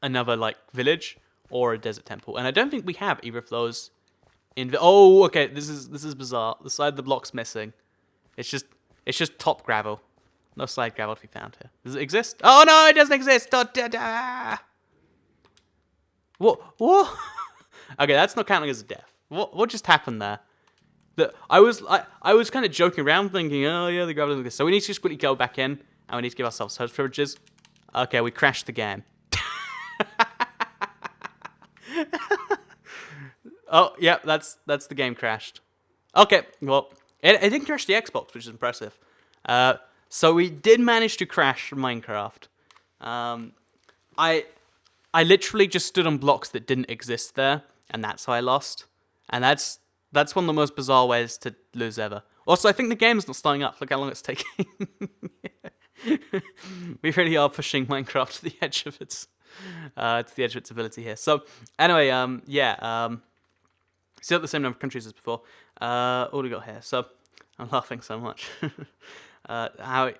another like village or a desert temple. And I don't think we have either of those in... Oh, okay, this is bizarre. The side of the block's missing. It's just top gravel. No side gravel to be found here. Does it exist? Oh no, it doesn't exist! What? Okay, that's not counting as a death. What just happened there? I was kind of joking around, thinking, oh yeah, the gravel doesn't exist. So we need to just quickly go back in, and we need to give ourselves host privileges. Okay, we crashed the game. Oh, yeah, that's the game crashed. Okay, well, it didn't crash the Xbox, which is impressive. So we did manage to crash Minecraft. I literally just stood on blocks that didn't exist there, and that's how I lost. And that's one of the most bizarre ways to lose ever. Also, I think the game's not starting up. Look how long it's taking. We really are pushing Minecraft to the edge of its ability here. So anyway, still at the same number of countries as before. What do we got here? So I'm laughing so much. How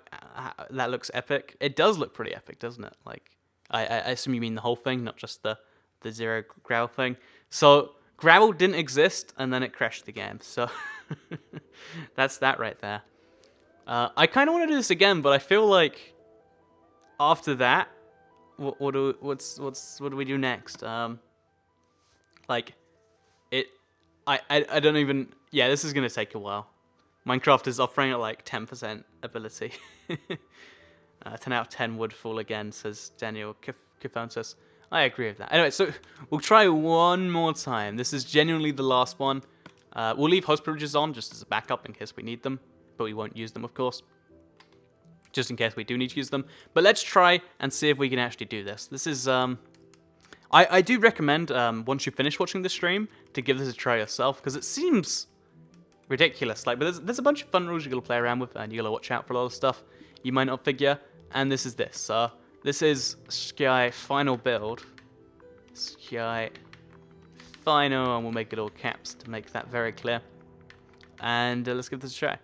that looks epic. It does look pretty epic, doesn't it? Like I assume you mean the whole thing, not just the zero gravel thing. So gravel didn't exist, and then it crashed the game. So that's that right there. I kind of want to do this again, but I feel like after that, what do we do next? I don't even. Yeah, this is gonna take a while. Minecraft is offering at like 10% ability. 10 out of 10 would fall again, says Daniel Kifonsis. I agree with that. Anyway, so we'll try one more time. This is genuinely the last one. We'll leave host privileges on just as a backup in case we need them, but we won't use them, of course. Just in case we do need to use them. But let's try and see if we can actually do this. This is... I do recommend, once you finish watching the stream, to give this a try yourself, because it seems ridiculous. Like, but there's a bunch of fun rules you gotta play around with, and you gotta watch out for a lot of stuff you might not figure. And this is this. This is Sky Final Build. Sky Final, and we'll make it all caps to make that very clear. And let's give this a try.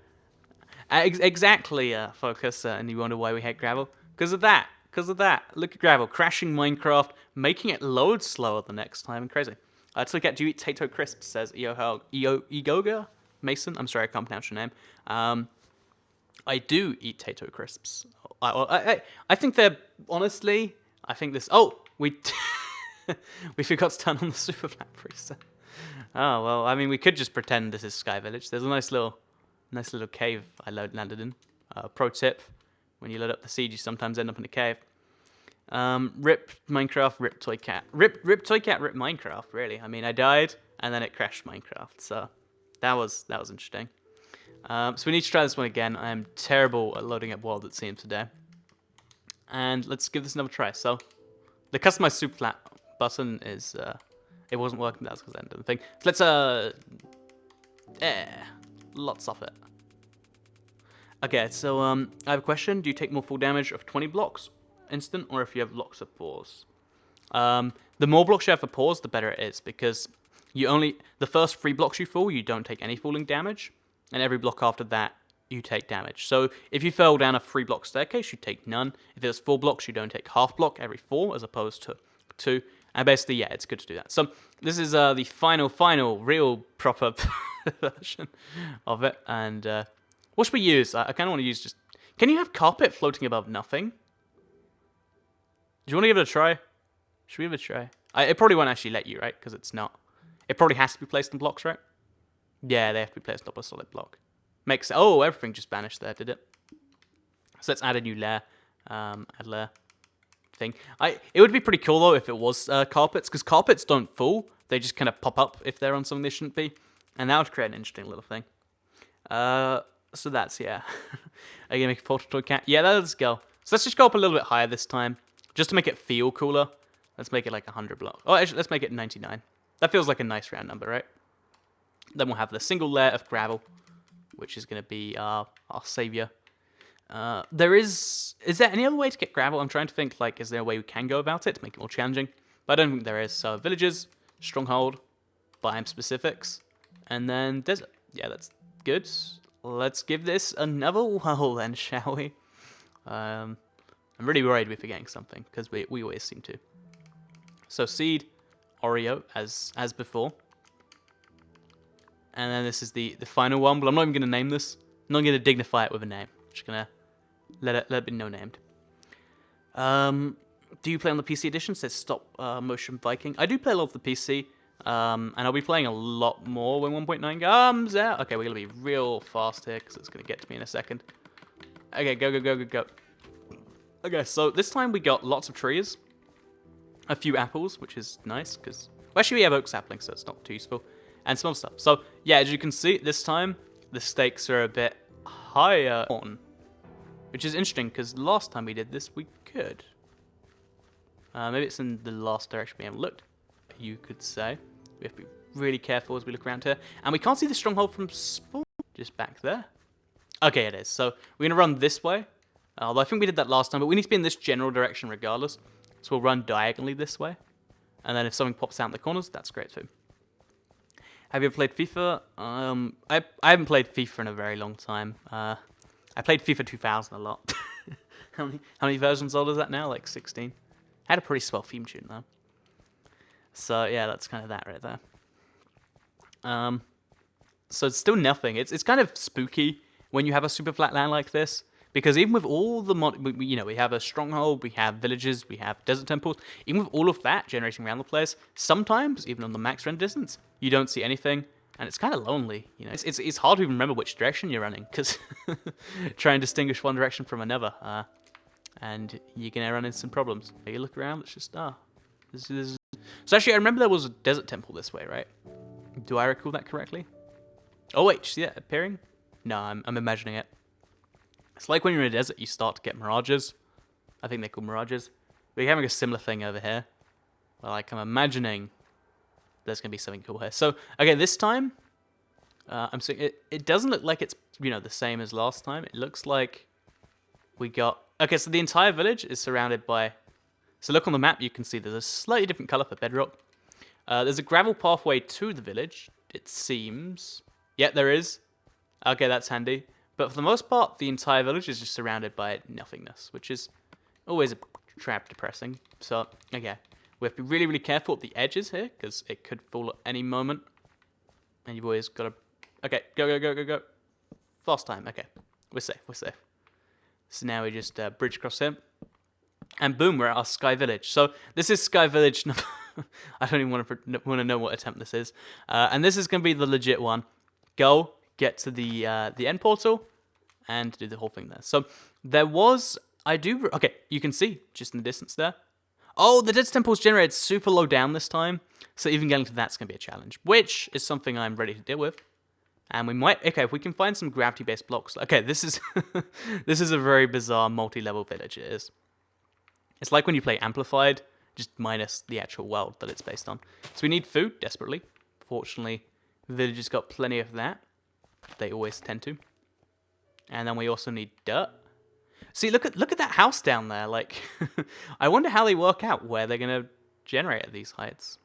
Exactly, Focus, and you wonder why we hate gravel? Because of that. Look at gravel, crashing Minecraft, making it load slower the next time, and crazy. Let's look at, do you eat Tato Crisps, says Egoga Mason. I'm sorry, I can't pronounce your name. I do eat Tato Crisps. I think they're, honestly, I think this... Oh, we forgot to turn on the superflat preset. Oh, well, I mean, we could just pretend this is Sky Village. There's a nice little cave I landed in. Pro tip, when you load up the siege, you sometimes end up in a cave. Rip Minecraft, rip Toy Cat. Rip Toy Cat, rip Minecraft, really. I mean, I died, and then it crashed Minecraft, so that was interesting. So we need to try this one again. I am terrible at loading up world, it seems, today. And let's give this another try. So, the customize super flat button is, it wasn't working, that's because I ended the thing. So let's, lots of it. Okay, so, I have a question. Do you take more full damage of 20 blocks instant, or if you have lots of pause? The more blocks you have for pause, the better it is, because the first 3 blocks you fall, you don't take any falling damage. And every block after that, you take damage. So if you fell down a 3-block staircase, you take none. If there's 4 blocks, you don't take half block every 4, as opposed to 2. And basically, yeah, it's good to do that. So this is the final, real, proper version of it. And what should we use? I kind of want to use just... Can you have carpet floating above nothing? Do you want to give it a try? Should we give it a try? It probably won't actually let you, right? Because it's not... It probably has to be placed in blocks, right? Yeah, they have to be placed on top of a solid block. Oh, everything just vanished there, did it? So let's add a new layer. Add layer thing. It would be pretty cool, though, if it was carpets, because carpets don't fall. They just kind of pop up if they're on something they shouldn't be. And that would create an interesting little thing. So that's, yeah. Are you going to make a portrait toy cat? Yeah, let's go. So let's just go up a little bit higher this time, just to make it feel cooler. Let's make it like 100 blocks. Oh, actually, let's make it 99. That feels like a nice round number, right? Then we'll have the single layer of gravel, which is going to be our savior. Is there any other way to get gravel? I'm trying to think, like, is there a way we can go about it to make it more challenging? But I don't think there is. So villages, stronghold, biome specifics, and then desert. Yeah, that's good. Let's give this another whirl then, shall we? I'm really worried we're forgetting something, because we always seem to. So seed, Oreo, as before. And then this is the final one, but I'm not even going to name this. I'm not going to dignify it with a name. I'm just going to let it be no named. Do you play on the PC edition? Says Stop Motion Viking. I do play a lot of the PC, and I'll be playing a lot more when 1.9 comes out. Okay, we're going to be real fast here, because it's going to get to me in a second. Okay, go. Okay, so this time we got lots of trees. A few apples, which is nice, because... Well, actually, we have oak saplings, so it's not too useful. And some stuff. So, yeah, as you can see, this time, the stakes are a bit higher on. Which is interesting, because last time we did this, we could. Maybe it's in the last direction we haven't looked, you could say. We have to be really careful as we look around here. And we can't see the stronghold from spawn, just back there. Okay, it is. So, we're going to run this way. Although I think we did that last time, but we need to be in this general direction regardless. So we'll run diagonally this way. And then if something pops out in the corners, that's great too. Have you ever played FIFA? I haven't played FIFA in a very long time. I played FIFA 2000 a lot. How many versions old is that now? Like 16? Had a pretty swell theme tune though. So yeah, that's kind of that right there. So it's still nothing. It's kind of spooky when you have a super flat land like this. Because even with all the we have a stronghold, we have villages, we have desert temples. Even with all of that generating around the place, sometimes even on the max render distance, you don't see anything, and it's kind of lonely. You know, it's hard to even remember which direction you're running because try and distinguish one direction from another, and you're gonna run into some problems. You look around, it's just this is. So actually, I remember there was a desert temple this way, right? Do I recall that correctly? Oh wait, see that appearing? No, I'm imagining it. It's like when you're in a desert, you start to get mirages. I think they're called mirages. We're having a similar thing over here. Well, like, I'm imagining there's going to be something cool here. So, okay, this time, I'm saying it doesn't look like it's, the same as last time. It looks like we got... Okay, so the entire village is surrounded by... So look on the map, you can see there's a slightly different color for bedrock. There's a gravel pathway to the village, it seems. Yeah, there is. Okay, that's handy. But for the most part, the entire village is just surrounded by nothingness, which is always a trap depressing. So, okay, we have to be really, really careful at the edges here, because it could fall at any moment. And you've always got to... Okay, go. Fast time, okay. We're safe. So now we just bridge across here. And boom, we're at our Sky Village. So this is Sky Village number... I don't even want to know what attempt this is. And this is going to be the legit one. Go... Get to the end portal and do the whole thing there. So there was, okay, you can see just in the distance there. Oh, the Dead Temple's generated super low down this time. So even getting to that's going to be a challenge, which is something I'm ready to deal with. And we might, okay, if we can find some gravity-based blocks. Okay, this is, this is a very bizarre multi-level village, it is. It's like when you play Amplified, just minus the actual world that it's based on. So we need food, desperately. Fortunately, the village has got plenty of that. They always tend to. And then we also need dirt. See, look at that house down there. Like, I wonder how they work out where they're going to generate at these heights.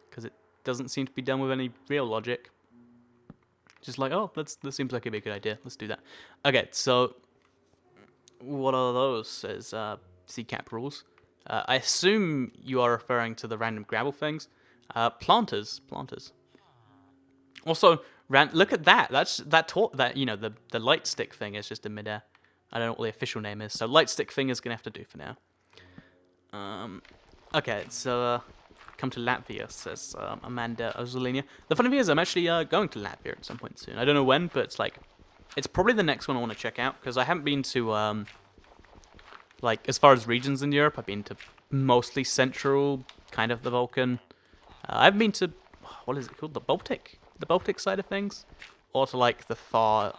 Because it doesn't seem to be done with any real logic. Just like, oh, that seems like it'd be a good idea. Let's do that. Okay, so what are those? Says CCAP rules. I assume you are referring to the random gravel things. Planters. Also, look at that. The light stick thing is just in midair. I don't know what the official name is. So light stick thing is gonna have to do for now. Okay, so come to Latvia, says Amanda Ozolina. The funny thing is, I'm actually going to Latvia at some point soon. I don't know when, but it's probably the next one I want to check out because I haven't been to as far as regions in Europe. I've been to mostly central, kind of the Balkan. I haven't been to what is it called, the Baltic side of things, or to the far,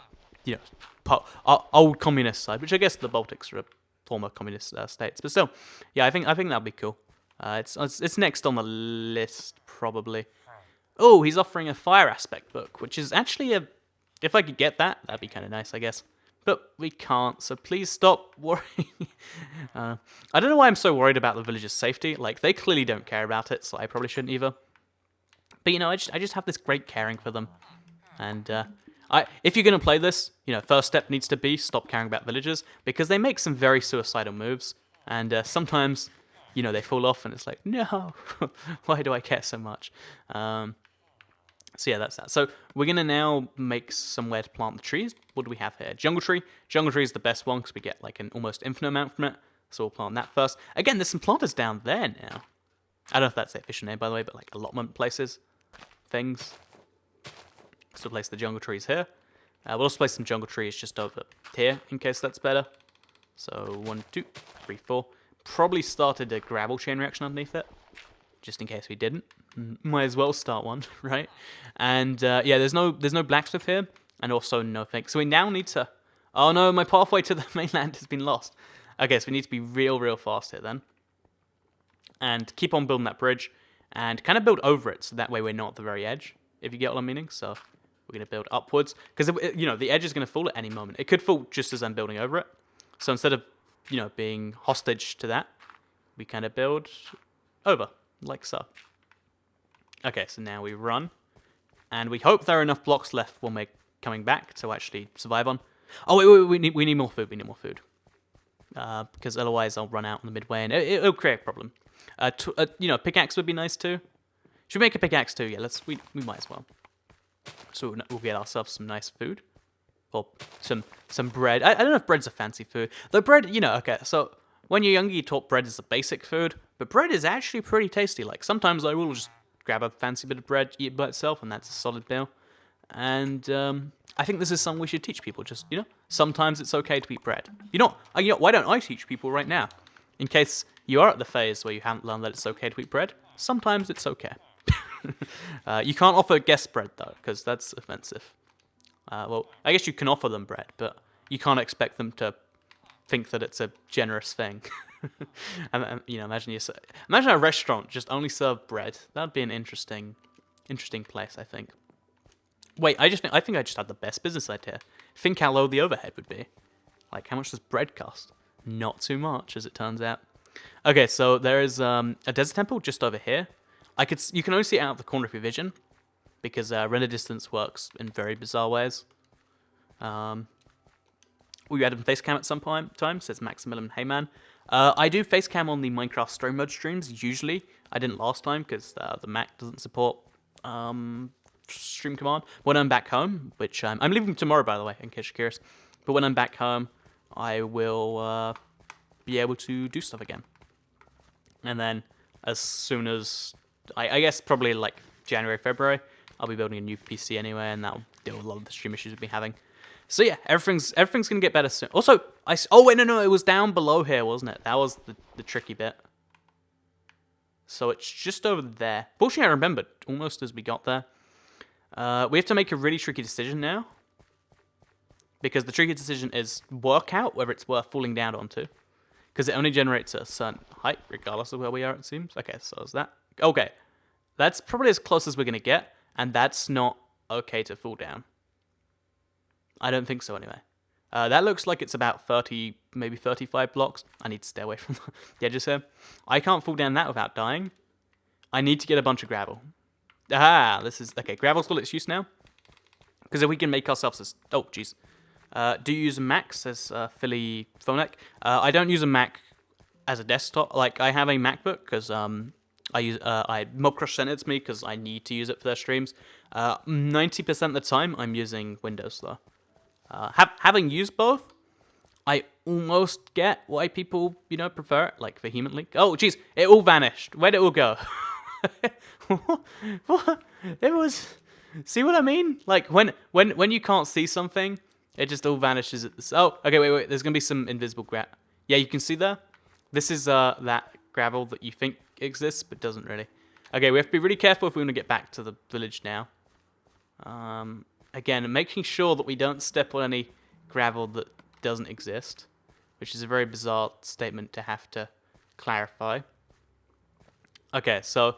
old communist side, which I guess the Baltics are a former communist states, but still, yeah, I think that'll be cool. It's next on the list probably. Oh, he's offering a fire aspect book, which is actually a... If I could get that, that'd be kind of nice, I guess. But we can't, so please stop worrying. I don't know why I'm so worried about the villagers' safety. Like, they clearly don't care about it, so I probably shouldn't either. But, you know, I just have this great caring for them. And if you're going to play this, you know, first step needs to be stop caring about villagers, because they make some very suicidal moves. And sometimes, you know, they fall off, and it's like, no, why do I care so much? So yeah, that's that. So we're going to now make somewhere to plant the trees. What do we have here? Jungle tree. Jungle tree is the best one because we get like an almost infinite amount from it. So we'll plant that first. Again, there's some planters down there now. I don't know if that's the official name, by the way, but like allotment places, things. So we'll place the jungle trees here. We'll also place some jungle trees just over here in case that's better. So 1, 2, 3, 4. Probably started a gravel chain reaction underneath it, just in case we didn't. Might as well start one, right? And yeah, there's no blacksmith here, and also no thing. So we now need to... Oh no, my pathway to the mainland has been lost. Okay, so we need to be real fast here then. And keep on building that bridge, and kind of build over it, so that way we're not at the very edge, if you get what I'm meaning. So we're going to build upwards, because, you know, the edge is going to fall at any moment. It could fall just as I'm building over it. So instead of, you know, being hostage to that, we kind of build over, like so. Okay, so now we run, and we hope there are enough blocks left when we're coming back to actually survive on. Oh, wait, we need more food, because otherwise I'll run out in the midway, and it'll create a problem. You know, pickaxe would be nice too. Should we make a pickaxe too? Yeah, we might as well. So we'll get ourselves some nice food, or some bread. I don't know if bread's a fancy food, though bread, you know, okay, so when you're younger you taught bread is a basic food, but bread is actually pretty tasty. Like, sometimes I will just grab a fancy bit of bread, eat it by itself, and that's a solid meal. And I think this is something we should teach people. Just, you know, sometimes it's okay to eat bread. You know, why don't I teach people right now? In case you are at the phase where you haven't learned that it's okay to eat bread, sometimes it's okay. You can't offer guest bread, though, because that's offensive. Well, I guess you can offer them bread, but you can't expect them to think that it's a generous thing. You know, imagine a restaurant just only serve bread. That'd be an interesting place, I think. Wait, I think I just had the best business idea. Think how low the overhead would be. Like, how much does bread cost? Not too much, as it turns out. Okay, so there is a desert temple just over here. You can only see it out of the corner of your vision, because render distance works in very bizarre ways. We added face cam at some time, says Maximilian Heyman. I do face cam on the Minecraft story mode streams, usually. I didn't last time, because the Mac doesn't support stream command. When I'm back home, which I'm leaving tomorrow, by the way, in case you're curious. But when I'm back home, I will be able to do stuff again. And then, as soon as... I guess probably like January, February, I'll be building a new PC anyway, and that'll deal with a lot of the stream issues we've been having. So yeah, everything's gonna get better soon. Also, oh wait, no, it was down below here, wasn't it? That was the tricky bit. So it's just over there. Fortunately, I remembered almost as we got there. We have to make a really tricky decision now, because the tricky decision is work out whether it's worth falling down onto, because it only generates a certain height, regardless of where we are, it seems. Okay, so is that... Okay, that's probably as close as we're going to get, and that's not okay to fall down. I don't think so, anyway. That looks like it's about 30, maybe 35 blocks. I need to stay away from the edges here. I can't fall down that without dying. I need to get a bunch of gravel. Ah, this is... Okay, gravel's got its use now. Because if we can make ourselves this... Oh, jeez. Do you use a Mac, says Philly Phonek. I don't use a Mac as a desktop. Like, I have a MacBook, because... Mobcrush sent it to me because I need to use it for their streams. 90% of the time, I'm using Windows, though. Having used both, I almost get why people, you know, prefer it, like, vehemently. Oh, jeez, it all vanished. Where'd it all go? What? It was... See what I mean? Like, when you can't see something, it just all vanishes at the... Oh, okay, wait. There's going to be some invisible Yeah, you can see there? This is that gravel that you think exists, but doesn't really. Okay, we have to be really careful if we want to get back to the village now. Again, making sure that we don't step on any gravel that doesn't exist, which is a very bizarre statement to have to clarify. Okay, so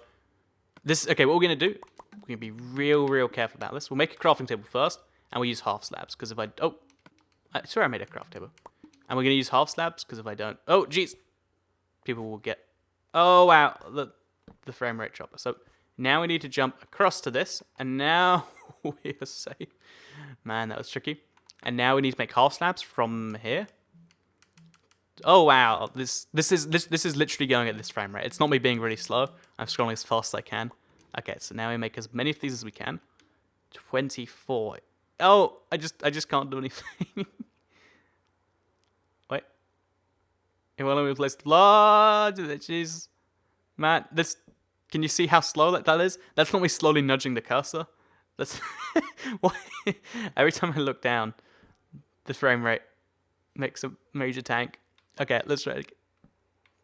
this... Okay, what we're going to do we're going to be real careful about this. We'll make a crafting table first, and we'll use half slabs, because if I... Oh, I swear I made a craft table. And we're going to use half slabs, because if I don't... Oh, jeez. People will get... Oh, wow. The frame rate chopper. So now we need to jump across to this, and now we are safe. Man, that was tricky. And now we need to make half slabs from here. Oh wow, this is literally going at this frame rate. It's not me being really slow. I'm scrolling as fast as I can. Okay, so now we make as many of these as we can. 24. Oh, I just can't do anything. Wait. It won't let me place large. Jeez, man, this. Can you see how slow that is? That's not me slowly nudging the cursor. That's why every time I look down, the frame rate makes a major tank. Okay, let's try it.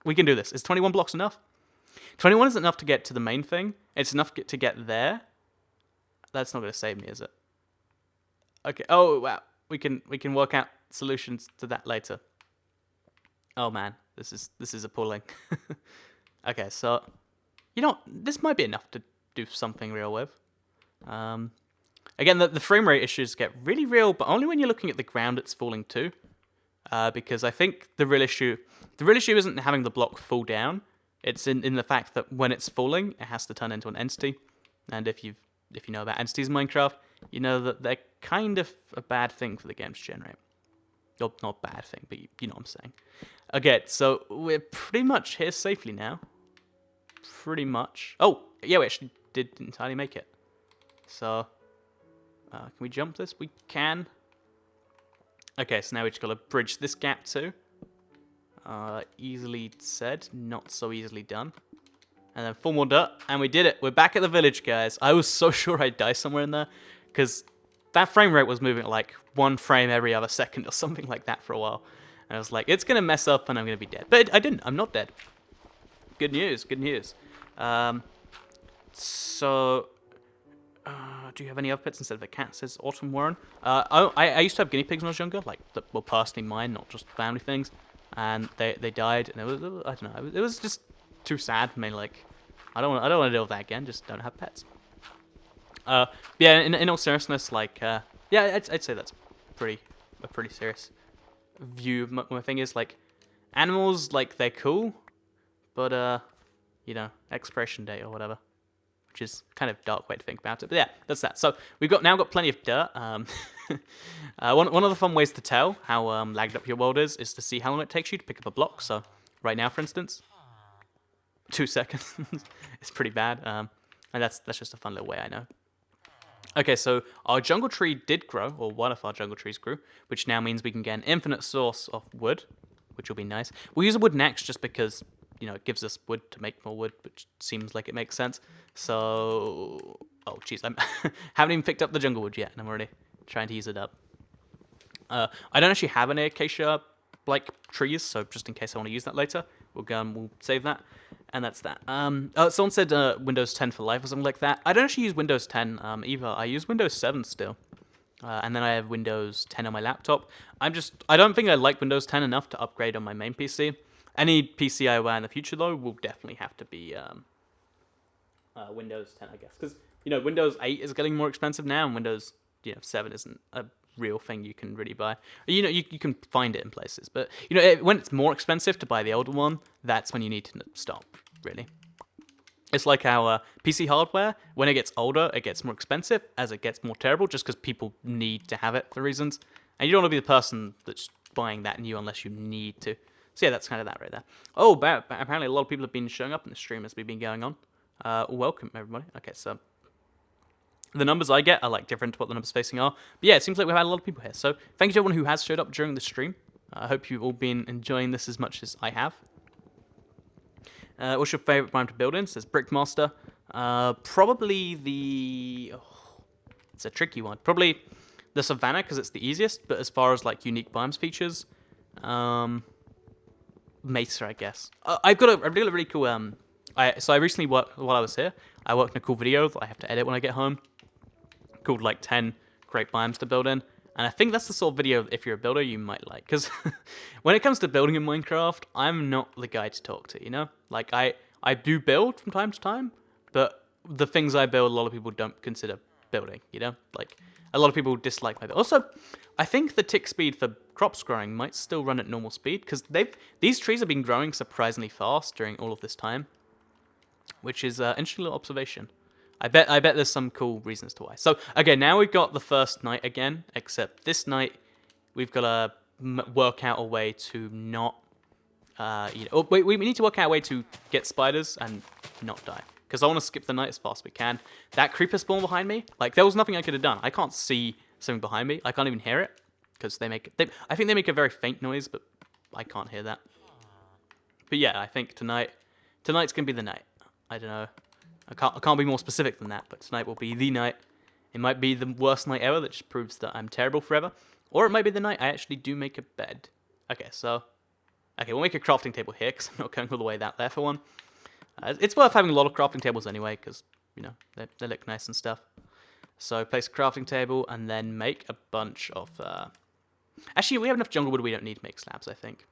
We can do this. Is 21 blocks enough? 21 isn't enough to get to the main thing. It's enough to get there. That's not going to save me, is it? Okay. Oh, wow. We can work out solutions to that later. Oh, man. This is appalling. Okay, so... You know, this might be enough to do something real with. Again, the frame rate issues get really real, but only when you're looking at the ground it's falling to. Because I think the real issue isn't having the block fall down. It's in the fact that when it's falling, it has to turn into an entity. And if you know about entities in Minecraft, you know that they're kind of a bad thing for the game to generate. Or not a bad thing, but you know what I'm saying. Okay, so we're pretty much here safely now. Pretty much. Oh, yeah, we actually did entirely make it. So, can we jump this? We can. Okay, so now we just got to bridge this gap too. Easily said, not so easily done. And then 4 more dirt, and we did it. We're back at the village, guys. I was so sure I'd die somewhere in there, because that frame rate was moving at like 1 frame every other second or something like that for a while. And I was like, it's going to mess up and I'm going to be dead. But I didn't. I'm not dead. Good news, good news. Do you have any other pets instead of a cat? Says Autumn Warren. I used to have guinea pigs when I was younger, like that were personally mine, not just family things. And they died, and it was I don't know, it was just too sad for me. Like I don't want to deal with that again. Just don't have pets. Yeah. In all seriousness, like yeah, I'd say that's a pretty serious view. My thing is like animals, like they're cool, but you know, expiration date or whatever, which is kind of a dark way to think about it. But yeah, that's that. So we've now got plenty of dirt. One of the fun ways to tell how lagged up your world is to see how long it takes you to pick up a block. So right now, for instance, 2 seconds. It's pretty bad. And that's just a fun little way I know. Okay, so our jungle tree did grow, or one of our jungle trees grew, which now means we can get an infinite source of wood, which will be nice. We'll use a wooden axe just because, you know, it gives us wood to make more wood, which seems like it makes sense. So, oh jeez, I haven't even picked up the jungle wood yet, and I'm already trying to use it up. I don't actually have any acacia like trees, so just in case I want to use that later, we'll go and we'll save that, and that's that. Someone said Windows 10 for life or something like that. I don't actually use Windows 10 either. I use Windows 7 still. And then I have Windows 10 on my laptop. I don't think I like Windows 10 enough to upgrade on my main PC. Any PC I wear in the future, though, will definitely have to be Windows 10, I guess. Because, you know, Windows 8 is getting more expensive now, and Windows 7 isn't a real thing you can really buy. You know, you can find it in places. But, you know, when it's more expensive to buy the older one, that's when you need to stop, really. It's like how PC hardware, when it gets older, it gets more expensive as it gets more terrible, just because people need to have it for reasons. And you don't want to be the person that's buying that new unless you need to. So yeah, that's kind of that right there. Oh, apparently a lot of people have been showing up in the stream as we've been going on. Welcome, everybody. Okay, so the numbers I get are like different to what the numbers facing are. But yeah, it seems like we've had a lot of people here. So thank you to everyone who has showed up during the stream. I hope you've all been enjoying this as much as I have. What's your favourite biome to build in? Says Brickmaster. Probably the... Oh, it's a tricky one. Probably the Savannah, because it's the easiest. But as far as like unique biomes features, Mesa, I guess. I've got a really cool... So I recently worked, while I was here, I worked in a cool video that I have to edit when I get home, called like 10 great biomes to build in. And I think that's the sort of video, if you're a builder, you might like. Because when it comes to building in Minecraft, I'm not the guy to talk to, you know? Like, I do build from time to time, but the things I build, a lot of people don't consider building, you know? Like, a lot of people dislike my build. Also, I think the tick speed for crops growing might still run at normal speed, because these trees have been growing surprisingly fast during all of this time, which is an interesting little observation. I bet there's some cool reasons to why. So, okay, now we've got the first night again, except this night we've got to work out a way to not, we need to work out a way to get spiders and not die. Because I want to skip the night as fast as we can. That creeper spawn behind me, like, there was nothing I could have done. I can't see something behind me. I can't even hear it, because I think they make a very faint noise, but I can't hear that. But yeah, I think tonight's going to be the night. I don't know. I can't be more specific than that, but tonight will be the night. It might be the worst night ever that just proves that I'm terrible forever. Or it might be the night I actually do make a bed. Okay, we'll make a crafting table here, because I'm not going all the way there for one. It's worth having a lot of crafting tables anyway, because, you know, they look nice and stuff. So place a crafting table, and then make a bunch of... Actually, we have enough jungle wood we don't need to make slabs, I think.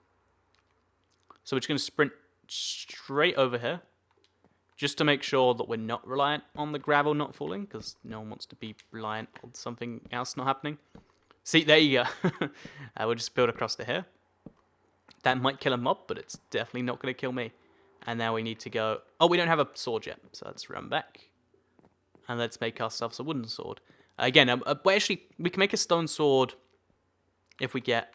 So we're just going to sprint straight over here, just to make sure that we're not reliant on the gravel not falling, because no one wants to be reliant on something else not happening. See, there you go. We'll just build across to here. That might kill a mob, but it's definitely not going to kill me. And now we need to go... Oh, we don't have a sword yet, so let's run back. And let's make ourselves a wooden sword. Again, actually, we can make a stone sword if we get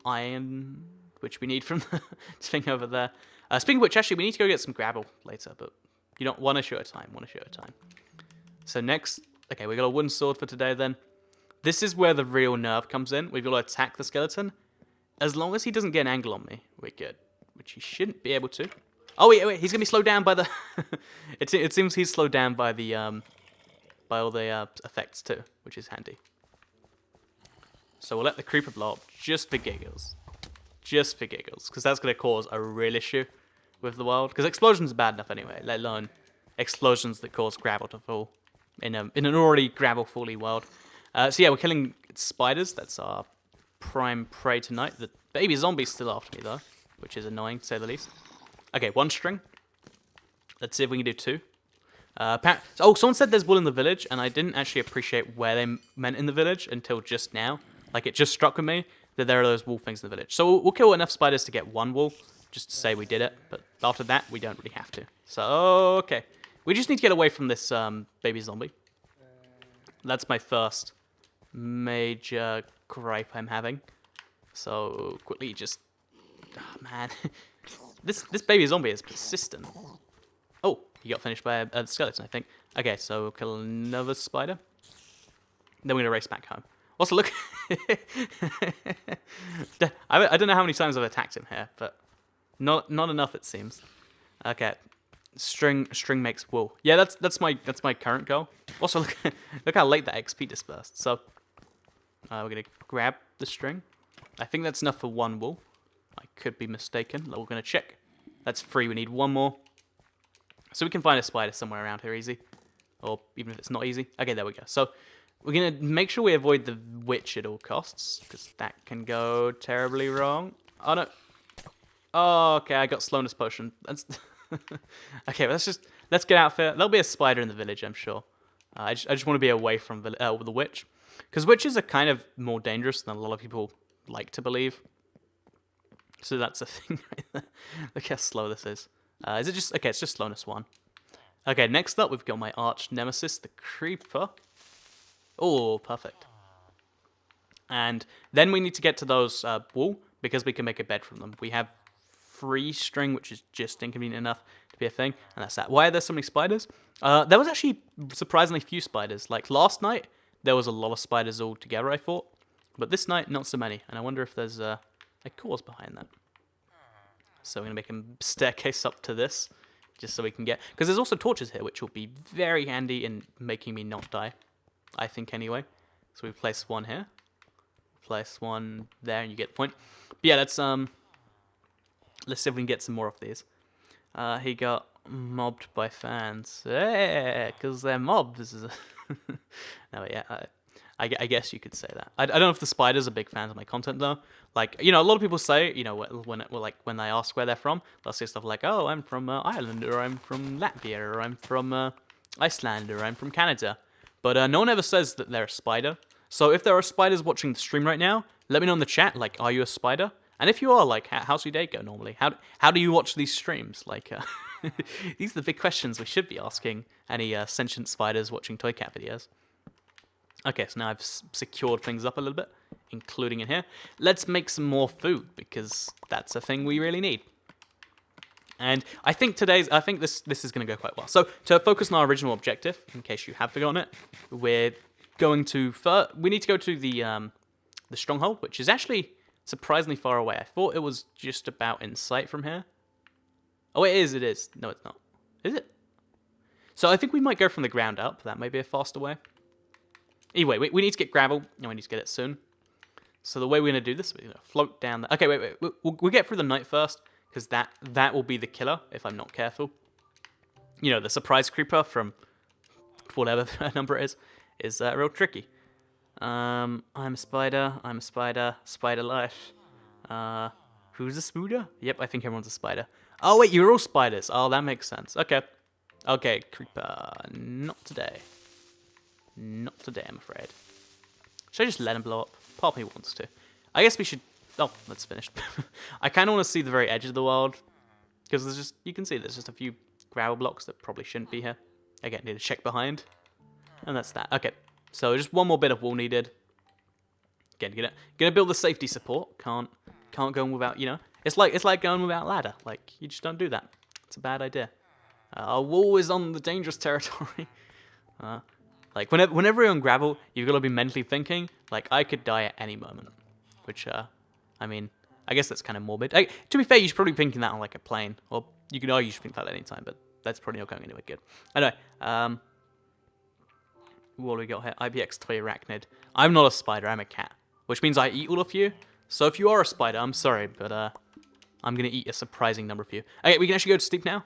iron, which we need from the thing over there. Speaking of which, actually, we need to go get some gravel later, but you don't one issue at a time, So next, okay, we got a wooden sword for today then. This is where the real nerve comes in. We've got to attack the skeleton. As long as he doesn't get an angle on me, we're good. Which he shouldn't be able to. Oh wait, he's gonna be slowed down by the... it seems he's slowed down by the by all the effects too, which is handy. So we'll let the creeper blow up just for giggles. Just for giggles, because that's gonna cause a real issue with the world. Because explosions are bad enough anyway, let alone explosions that cause gravel to fall in an already gravel-fully world. So yeah, we're killing spiders. That's our prime prey tonight. The baby zombie's still after me though, which is annoying to say the least. Okay, one string. Let's see if we can do two. Oh, someone said there's wool in the village, and I didn't actually appreciate where they meant in the village until just now. Like, it just struck with me that there are those wool things in the village. So we'll kill enough spiders to get one wool, just to say we did it. But after that, we don't really have to. So, okay. We just need to get away from this baby zombie. That's my first major gripe I'm having. So, quickly just... Oh, man. This baby zombie is persistent. Oh, he got finished by a skeleton, I think. Okay, so we'll kill another spider. Then we're going to race back home. Also, look. I don't know how many times I've attacked him here, but not enough, it seems. Okay, string makes wool. Yeah, that's my current goal. Also, look how late that XP dispersed. So we're going to grab the string. I think that's enough for one wool. I could be mistaken. We're going to check. That's 3. We need one more. So we can find a spider somewhere around here easy. Or even if it's not easy. Okay, there we go. So we're going to make sure we avoid the witch at all costs, because that can go terribly wrong. Oh, no. Oh, okay, I got slowness potion. That's okay, let's get out there. There'll be a spider in the village, I'm sure. I just want to be away from the witch. Because witches are kind of more dangerous than a lot of people like to believe. So that's a thing right there. Look how slow this is. Is it just... Okay, it's just slowness 1. Okay, next up, we've got my arch nemesis, the creeper. Oh, perfect. And then we need to get to those wool, because we can make a bed from them. We have 3 string, which is just inconvenient enough to be a thing. And that's that. Why are there so many spiders? There was actually surprisingly few spiders. Like, last night, there was a lot of spiders all together, I thought. But this night, not so many. And I wonder if there's... a cause behind that. So we're going to make a staircase up to this, just so we can get... Because there's also torches here, which will be very handy in making me not die. I think, anyway. So we place one here. Place one there, and you get the point. But yeah, let's see if we can get some more of these. He got mobbed by fans. Yeah, because they're mobbed. This is a... No, yeah, I guess you could say that. I don't know if the spiders are big fans of my content though. Like, you know, a lot of people say, you know, when they ask where they're from, they'll say stuff like, "Oh, I'm from Ireland," or "I'm from Latvia," or "I'm from Icelander. I'm from Canada. But no one ever says that they're a spider. So if there are spiders watching the stream right now, let me know in the chat, like, are you a spider? And if you are, like, how's your day go normally? How do you watch these streams? Like, these are the big questions we should be asking any sentient spiders watching Toy Cat videos. Okay, so now I've secured things up a little bit, including in here. Let's make some more food, because that's a thing we really need. And I think this is going to go quite well. So to focus on our original objective, in case you have forgotten it, we're going to we need to go to the stronghold, which is actually surprisingly far away. I thought it was just about in sight from here. Oh, it is. No, it's not. Is it? So I think we might go from the ground up. That may be a faster way. Anyway, we need to get gravel, and we need to get it soon. So the way we're going to do this, we're going to float down the... Okay, wait. We'll get through the night first, because that will be the killer if I'm not careful. You know, the surprise creeper from whatever number it is real tricky. I'm a spider. Spider life. Who's a spooder? Yep, I think everyone's a spider. Oh, wait, you're all spiders. Oh, that makes sense. Okay, creeper. Not today. Not today, I'm afraid. Should I just let him blow up? Part of me wants to. I guess we should... Oh, that's finished. I kind of want to see the very edge of the world. Because there's just... You can see there's just a few gravel blocks that probably shouldn't be here. Again, need to check behind. And that's that. Okay, so just one more bit of wool needed. Again, gonna build the safety support. Can't go without, you know... It's like going without ladder. Like, you just don't do that. It's a bad idea. Our wool is on the dangerous territory. Like, whenever you're on gravel, you've got to be mentally thinking, like, I could die at any moment. Which, I mean, I guess that's kind of morbid. To be fair, you should probably be thinking that on, like, a plane. Or you could argue you should think that at any time, but that's probably not going anywhere good. Anyway, what do we got here? IBX toy arachnid. I'm not a spider, I'm a cat. Which means I eat all of you. So if you are a spider, I'm sorry, but, I'm going to eat a surprising number of you. Okay, we can actually go to sleep now.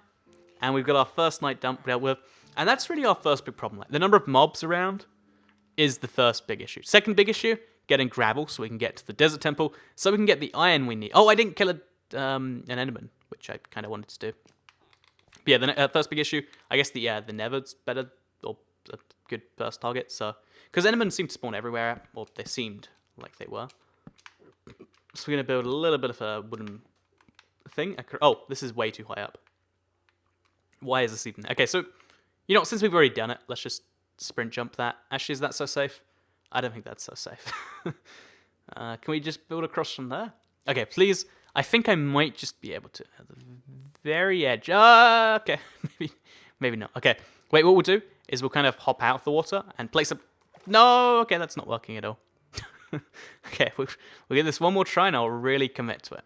And we've got our first night dealt with. And that's really our first big problem. Like, the number of mobs around is the first big issue. Second big issue, getting gravel so we can get to the desert temple, so we can get the iron we need. Oh, I didn't kill an enderman, which I kind of wanted to do. But yeah, the first big issue, I guess the nether's better, or a good first target. So, because endermen seem to spawn everywhere, or they seemed like they were. So we're going to build a little bit of a wooden thing. Oh, this is way too high up. Why is this even... Okay, so... You know, since we've already done it, let's just sprint jump that. Actually, is that so safe? I don't think that's so safe. Can we just build across from there? Okay, please. I think I might just be able to. At the very edge. Okay. Maybe not. Okay. Wait, what we'll do is we'll kind of hop out of the water and place a... No! Okay, that's not working at all. Okay, we'll get this one more try and I'll really commit to it.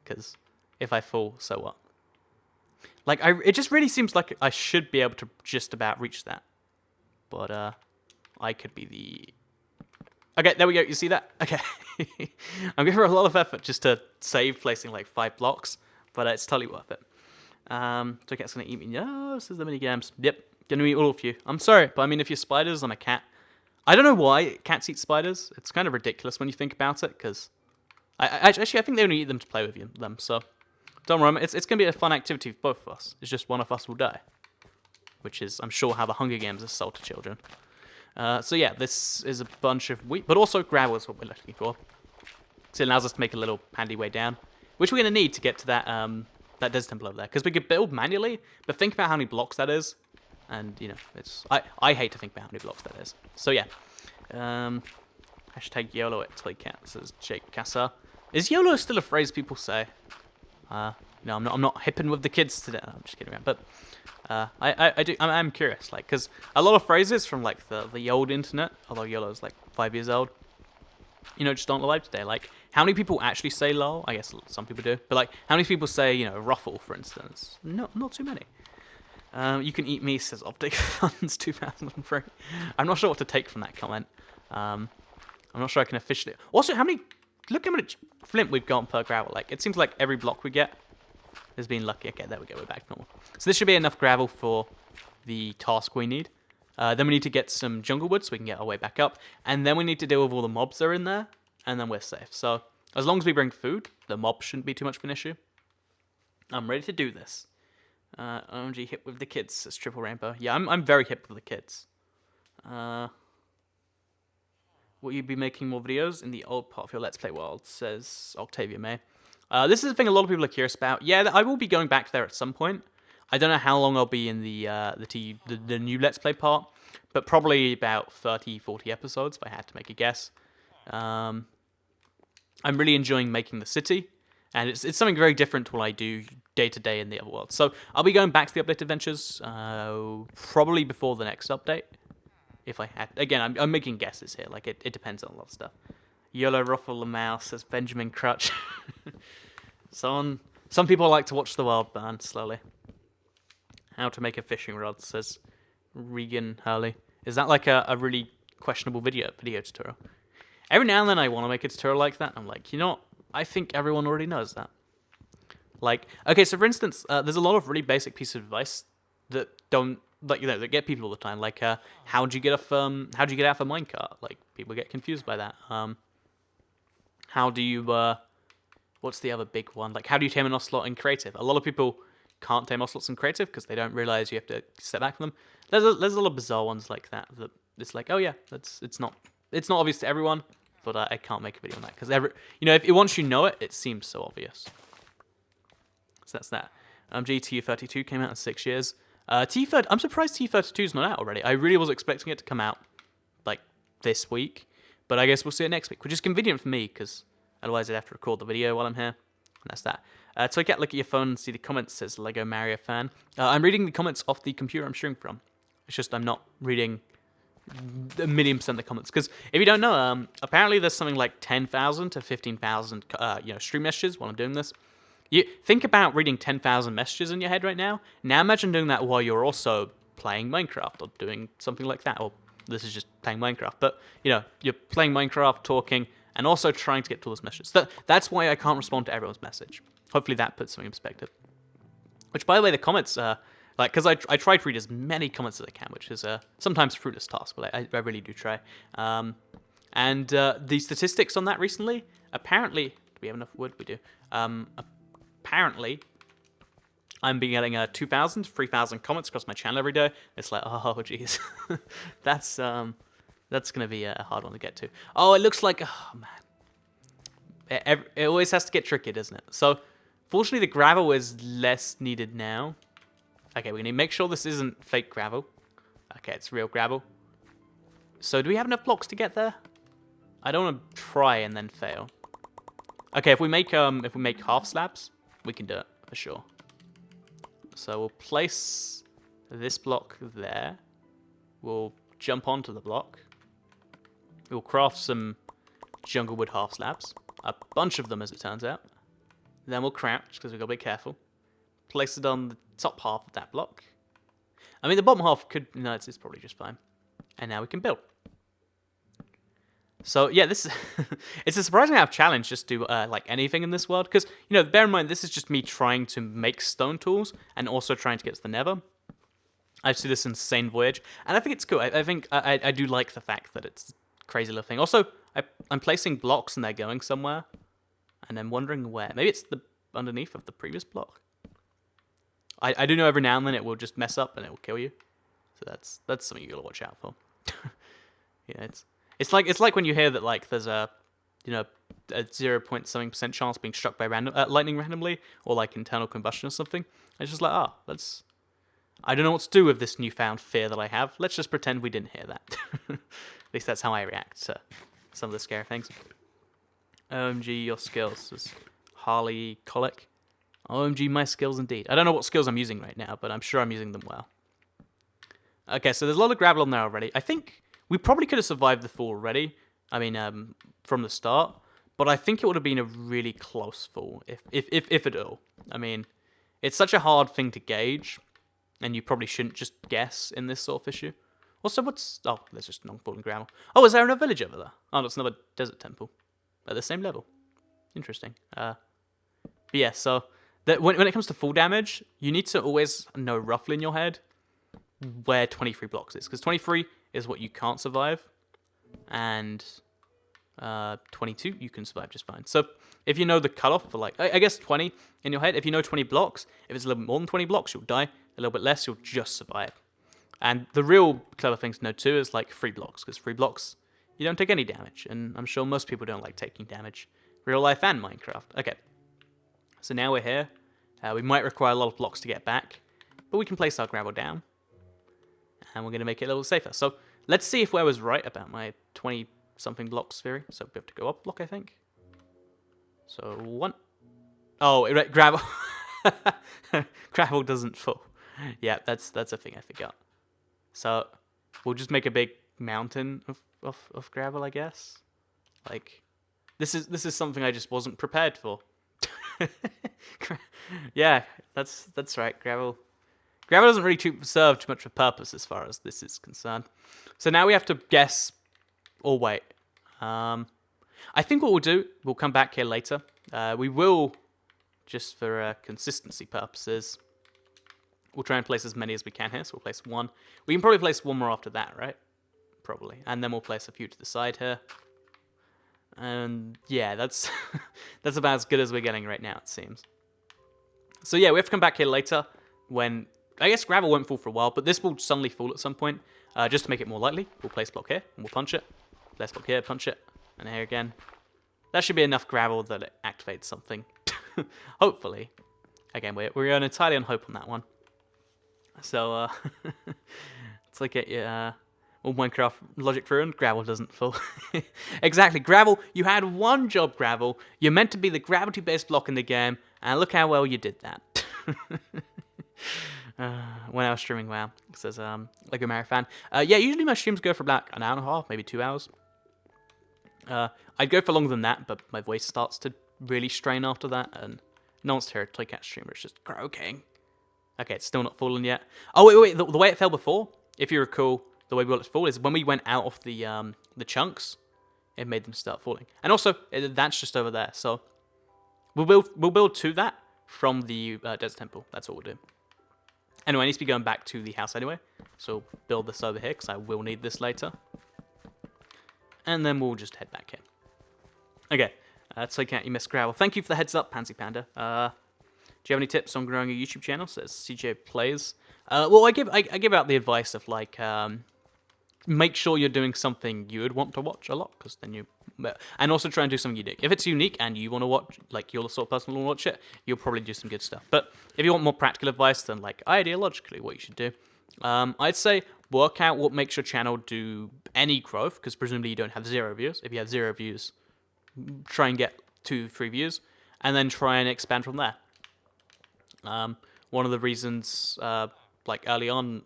Because if I fall, so what? Like, it just really seems like I should be able to just about reach that. But, I could be the... Okay, there we go. You see that? Okay. I'm giving her a lot of effort just to save placing, like, 5 blocks. But it's totally worth it. So Cat's going to eat me. No, this is the minigames. Yep, going to eat all of you. I'm sorry, but I mean, if you're spiders, I'm a cat. I don't know why cats eat spiders. It's kind of ridiculous when you think about it, because... Actually, I think they only eat them to play with them, so... Don't worry, it's going to be a fun activity for both of us. It's just one of us will die. Which is, I'm sure, how the Hunger Games are sold to children. So yeah, this is a bunch of wheat, but also gravel is what we're looking for. So it allows us to make a little handy way down. Which we're going to need to get to that desert temple over there. Because we could build manually, but think about how many blocks that is. And, you know, it's... I hate to think about how many blocks that is. So yeah. Hashtag YOLO at Toycat, says Jake Kasser. Is YOLO still a phrase people say? You know, I'm not hipping with the kids today. No, I'm just kidding around, but I'm curious, like, because a lot of phrases from like the old internet, although YOLO's like 5 years old, you know, just aren't alive today. Like, how many people actually say lol? I guess some people do, but like, how many people say, you know, ruffle, for instance? No, not too many. You can eat me, says Optic Funds 2003. I'm not sure what to take from that comment. I'm not sure I can officially. Also, look how much flint we've got per gravel. Like, it seems like every block we get has been lucky. Okay, there we go. We're back to normal. So this should be enough gravel for the task we need. Then we need to get some jungle wood so we can get our way back up. And then we need to deal with all the mobs that are in there. And then we're safe. So as long as we bring food, the mobs shouldn't be too much of an issue. I'm ready to do this. OMG hip with the kids, says Triple Rainbow. Yeah, I'm very hip with the kids. Will you be making more videos in the old part of your Let's Play world, says Octavia May. This is the thing a lot of people are curious about. Yeah, I will be going back there at some point. I don't know how long I'll be in the new Let's Play part, but probably about 30, 40 episodes if I had to make a guess. I'm really enjoying making the city, and it's something very different to what I do day to day in the other world. So I'll be going back to the update adventures probably before the next update. If I had, again, I'm making guesses here. Like it depends on a lot of stuff. YOLO Ruffle the Mouse, says Benjamin Crutch. Some people like to watch the world burn slowly. How to make a fishing rod, says Regan Hurley. Is that like a really questionable video tutorial? Every now and then I want to make a tutorial like that. I'm like, you know what? I think everyone already knows that. Like, okay, so for instance, there's a lot of really basic pieces of advice that don't, like, you know, that get people all the time. Like, how'd you get out of a minecart? Like, people get confused by that. How do you, what's the other big one? Like, how do you tame an ocelot in creative? A lot of people can't tame ocelots in creative because they don't realize you have to step back from them. There's a lot of bizarre ones like that. That it's like, oh yeah, it's not obvious to everyone, but I can't make a video on that because once you know it, it seems so obvious. So that's that. TU32 came out in 6 years. I'm surprised TU32 is not out already. I really was expecting it to come out like this week, but I guess we'll see it next week, which is convenient for me because otherwise I'd have to record the video while I'm here. And that's that. So I can't look at your phone and see the comments, says Lego Mario fan. I'm reading the comments off the computer I'm streaming from. It's just I'm not reading a million% of the comments. Because if you don't know, apparently there's something like 10,000 to 15,000 stream messages while I'm doing this. You think about reading 10,000 messages in your head right now. Now imagine doing that while you're also playing Minecraft or doing something like that. Or this is just playing Minecraft. But, you're playing Minecraft, talking, and also trying to get to all those messages. That's why I can't respond to everyone's message. Hopefully that puts something in perspective. Which, by the way, the comments, because I try to read as many comments as I can, which is sometimes a fruitless task, but I really do try. And the statistics on that recently, apparently, do we have enough wood? We do. Apparently, I'm being getting 2,000 to 3,000 comments across my channel every day. It's like, oh, jeez. That's going to be a hard one to get to. Oh, it looks like, oh, man. It always has to get tricky, doesn't it? So, fortunately, the gravel is less needed now. Okay, we need to make sure this isn't fake gravel. Okay, it's real gravel. So, do we have enough blocks to get there? I don't want to try and then fail. Okay, if we make half slabs, we can do it for sure. So we'll place this block there. We'll jump onto the block. We'll craft some jungle wood half slabs. A bunch of them, as it turns out. Then we'll crouch, because we've got to be careful. Place it on the top half of that block. I mean, the bottom half could... No, it's probably just fine. And now we can build. So, yeah, this is... it's a surprising amount of challenge just to, like, anything in this world. Because, bear in mind, this is just me trying to make stone tools and also trying to get to the nether. I see this insane voyage. And I think it's cool. I think I do like the fact that it's a crazy little thing. Also, I'm placing blocks and they're going somewhere. And I'm wondering where. Maybe it's the underneath of the previous block. I do know every now and then it will just mess up and it will kill you. So that's something you gotta watch out for. Yeah, it's like when you hear that like there's a 0.something% chance being struck by lightning randomly, or like internal combustion or something. It's just like, I don't know what to do with this newfound fear that I have. Let's just pretend we didn't hear that. At least that's how I react to some of the scary things. OMG, your skills, says Harley Colic. OMG, my skills indeed. I don't know what skills I'm using right now, but I'm sure I'm using them well. Okay, so there's a lot of gravel on there already. I think we probably could have survived the fall already. I mean, from the start. But I think it would have been a really close fall, if at all. I mean, it's such a hard thing to gauge, and you probably shouldn't just guess in this sort of issue. Also, oh, there's just non-falling gravel. Oh, is there another village over there? Oh, that's another desert temple. At the same level. Interesting. But yeah, so when it comes to full damage, you need to always know roughly in your head where 23 blocks is. Because 23 is what you can't survive. And 22, you can survive just fine. So if you know the cutoff for like, I guess 20 in your head, if you know 20 blocks, if it's a little bit more than 20 blocks, you'll die. A little bit less, you'll just survive. And the real clever thing to know too is like 3 blocks, because 3 blocks, you don't take any damage. And I'm sure most people don't like taking damage. Real life and Minecraft. Okay. So now we're here. We might require a lot of blocks to get back, but we can place our gravel down. And we're going to make it a little safer. So let's see if I was right about my 20-something blocks theory. So we have to go up a block, I think. So 1. Oh, gravel. Gravel doesn't fall. Yeah, that's a thing I forgot. So we'll just make a big mountain of gravel, I guess. Like, this is something I just wasn't prepared for. Yeah, that's right. Gravel doesn't really serve too much of a purpose as far as this is concerned. So now we have to guess or wait. I think what we'll do, we'll come back here later. We will, just for consistency purposes, we'll try and place as many as we can here. So we'll place 1. We can probably place 1 more after that, right? Probably. And then we'll place a few to the side here. And yeah, that's that's about as good as we're getting right now, it seems. So yeah, we have to come back here later when, I guess gravel won't fall for a while, but this will suddenly fall at some point. Just to make it more likely, we'll place block here and we'll punch it. Place block here, punch it, and here again. That should be enough gravel that it activates something. Hopefully. Again, we're entirely on hope on that one. So, it's like all Minecraft logic ruined, gravel doesn't fall. Exactly, gravel, you had one job, gravel. You're meant to be the gravity-based block in the game, and look how well you did that. When I was streaming WoW, it says, Lego Mario fan. Yeah, usually my streams go for about an hour and a half, maybe 2 hours. I'd go for longer than that, but my voice starts to really strain after that, and no one's to hear a Toycat streamer, it's just croaking. Okay, it's still not fallen yet. Oh, wait, the way it fell before, if you recall, the way we got it to fall is when we went out of the chunks, it made them start falling. And also, that's just over there, so we'll build to that from the Desert Temple. That's what we'll do. Anyway, I need to be going back to the house anyway, so build this over here, because I will need this later. And then we'll just head back in. Okay, Toycat, you missed gravel. Thank you for the heads up, Pansy Panda. Do you have any tips on growing a YouTube channel? Says CJ Plays. Well, I give out the advice of like, make sure you're doing something you would want to watch a lot, because then you, and also try and do something unique. If it's unique and you want to watch, like you're the sort of person who will watch it, you'll probably do some good stuff. But if you want more practical advice, then like ideologically, what you should do, I'd say work out what makes your channel do any growth, because presumably you don't have 0 views. If you have 0 views, try and get 2-3 views, and then try and expand from there. One of the reasons, like early on,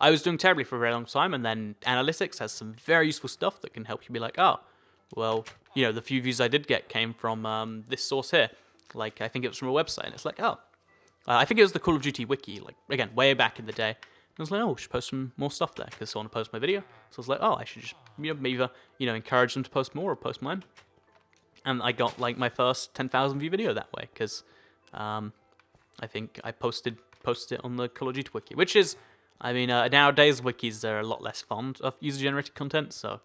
I was doing terribly for a very long time, and then analytics has some very useful stuff that can help you be like, oh, well, you know, the few views I did get came from this source here. Like, I think it was from a website, and it's like, oh, I think it was the Call of Duty wiki, like, again, way back in the day. I was like, oh, I should post some more stuff there, because someone post my video. So I was like, oh, I should just, maybe, encourage them to post more or post mine. And I got, like, my first 10,000 view video that way, because, I think I posted it on the Call of Duty wiki, which is, I mean, nowadays wikis are a lot less fond of user-generated content, so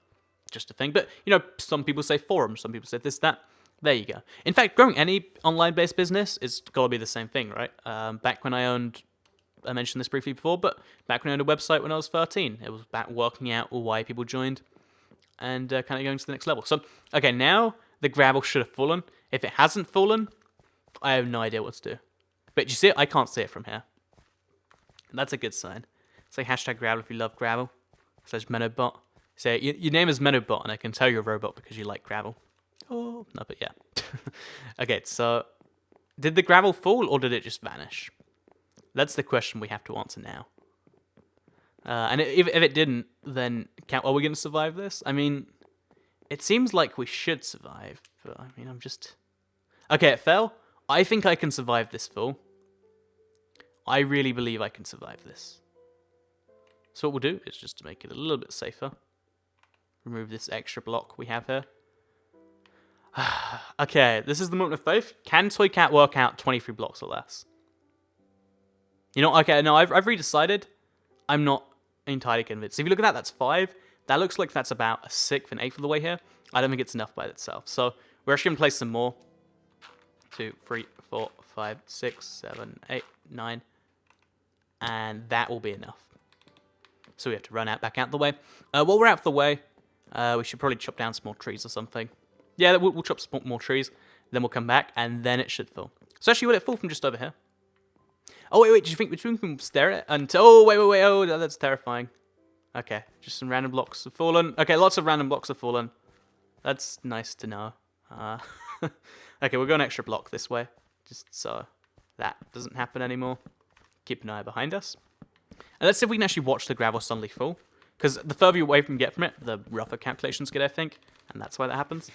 just a thing. But, some people say forums, some people say this, that. There you go. In fact, growing any online-based business is got to be the same thing, right? Back when I mentioned this briefly before, but back when I owned a website when I was 13, it was about working out why people joined and kind of going to the next level. So, okay, now the gravel should have fallen. If it hasn't fallen, I have no idea what to do. But you see it? I can't see it from here. That's a good sign. Say hashtag gravel if you love gravel. Says Menobot. Say your name is Menobot, and I can tell you're a robot because you like gravel. Oh, no, but yeah. Okay, so did the gravel fall or did it just vanish? That's the question we have to answer now. And if it didn't, then are we going to survive this? I mean, it seems like we should survive, but I mean, Okay, it fell. I think I can survive this fall. I really believe I can survive this. So what we'll do is just to make it a little bit safer, remove this extra block we have here. Okay, this is the moment of faith. Can Toycat work out 23 blocks or less? Okay, no, I've redecided. I'm not entirely convinced. If you look at that, that's 5. That looks like that's about a 1/6 and 1/8 of the way here. I don't think it's enough by itself. So we're actually going to place some more. 2, 3, 4, 5, 6, 7, 8, 9. And that will be enough. So we have to run back out the way. While we're out of the way, we should probably chop down some more trees or something. Yeah, we'll chop some more trees. Then we'll come back, and then it should fill. So actually, will it fill from just over here? Oh, wait, do you think we can stare at it until... Oh, wait, oh, that's terrifying. Okay, just some random blocks have fallen. Okay, lots of random blocks have fallen. That's nice to know. Okay, we'll go an extra block this way, just so that doesn't happen anymore. Keep an eye behind us. And let's see if we can actually watch the gravel suddenly fall. Because the further away we can get from it, the rougher calculations get, I think. And that's why that happens.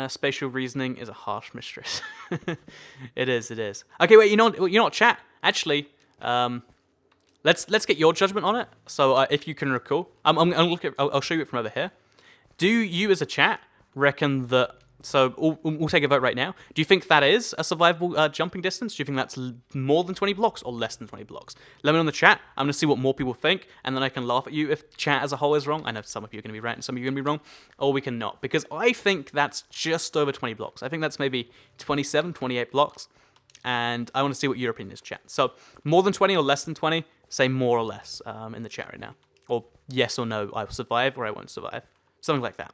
Spatial reasoning is a harsh mistress. It is. Okay, wait, you know what, chat? Actually, let's get your judgment on it. So if you can recall, I'll show you it from over here. Do you as a chat reckon that... So we'll take a vote right now. Do you think that is a survivable jumping distance? Do you think that's more than 20 blocks or less than 20 blocks? Let me know in the chat. I'm going to see what more people think, and then I can laugh at you if chat as a whole is wrong. I know some of you are going to be right and some of you are going to be wrong, or we can not. Because I think that's just over 20 blocks. I think that's maybe 27, 28 blocks, and I want to see what your opinion is, chat. So more than 20 or less than 20, say more or less in the chat right now. Or yes or no, I will survive or I won't survive. Something like that.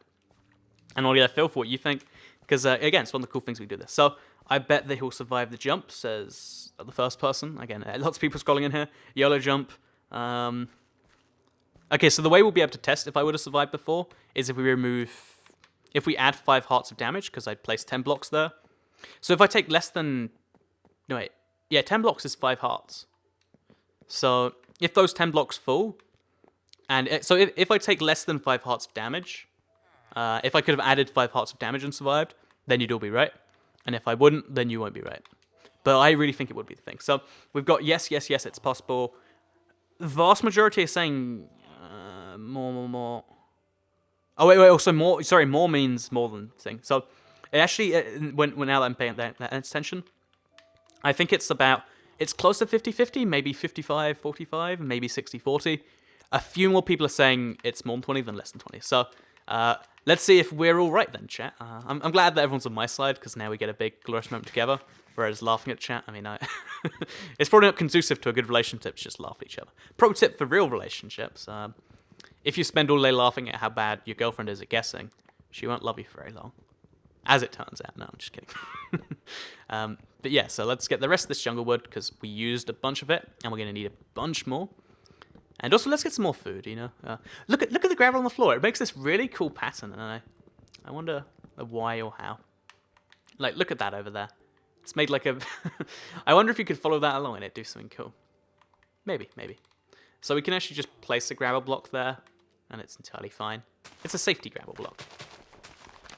And I'll get a feel for what you think. Because, again, it's one of the cool things we do this. So, I bet that he'll survive the jump, says the first person. Again, lots of people scrolling in here. YOLO jump. Okay, so the way we'll be able to test if I would have survived before is if we add 5 hearts of damage, because I placed 10 blocks there. So, if I take less than... No, wait. Yeah, 10 blocks is 5 hearts. So, if those 10 blocks fall... And so, if I take less than 5 hearts of damage... if I could have added 5 hearts of damage and survived, then you'd all be right. And if I wouldn't, then you won't be right. But I really think it would be the thing. So we've got yes, it's possible. The vast majority are saying more. Oh, wait, also more. Sorry, more means more than thing. So it actually, when now that I'm paying that attention, I think it's close to 50-50, maybe 55-45, maybe 60-40. A few more people are saying it's more than 20 than less than 20. So... let's see if we're all right then, chat. I'm glad that everyone's on my side, because now we get a big glorious moment together, whereas laughing at chat, I mean, it's probably not conducive to a good relationship to just laugh at each other. Pro tip for real relationships, if you spend all day laughing at how bad your girlfriend is at guessing, she won't love you for very long. As it turns out. No, I'm just kidding. But yeah, so let's get the rest of this jungle wood, because we used a bunch of it, and we're going to need a bunch more. And also, let's get some more food, you know. Look at the gravel on the floor. It makes this really cool pattern, and I wonder why or how. Like, look at that over there. It's made like a... I wonder if you could follow that along and it'd do something cool. Maybe. So we can actually just place a gravel block there, and it's entirely fine. It's a safety gravel block.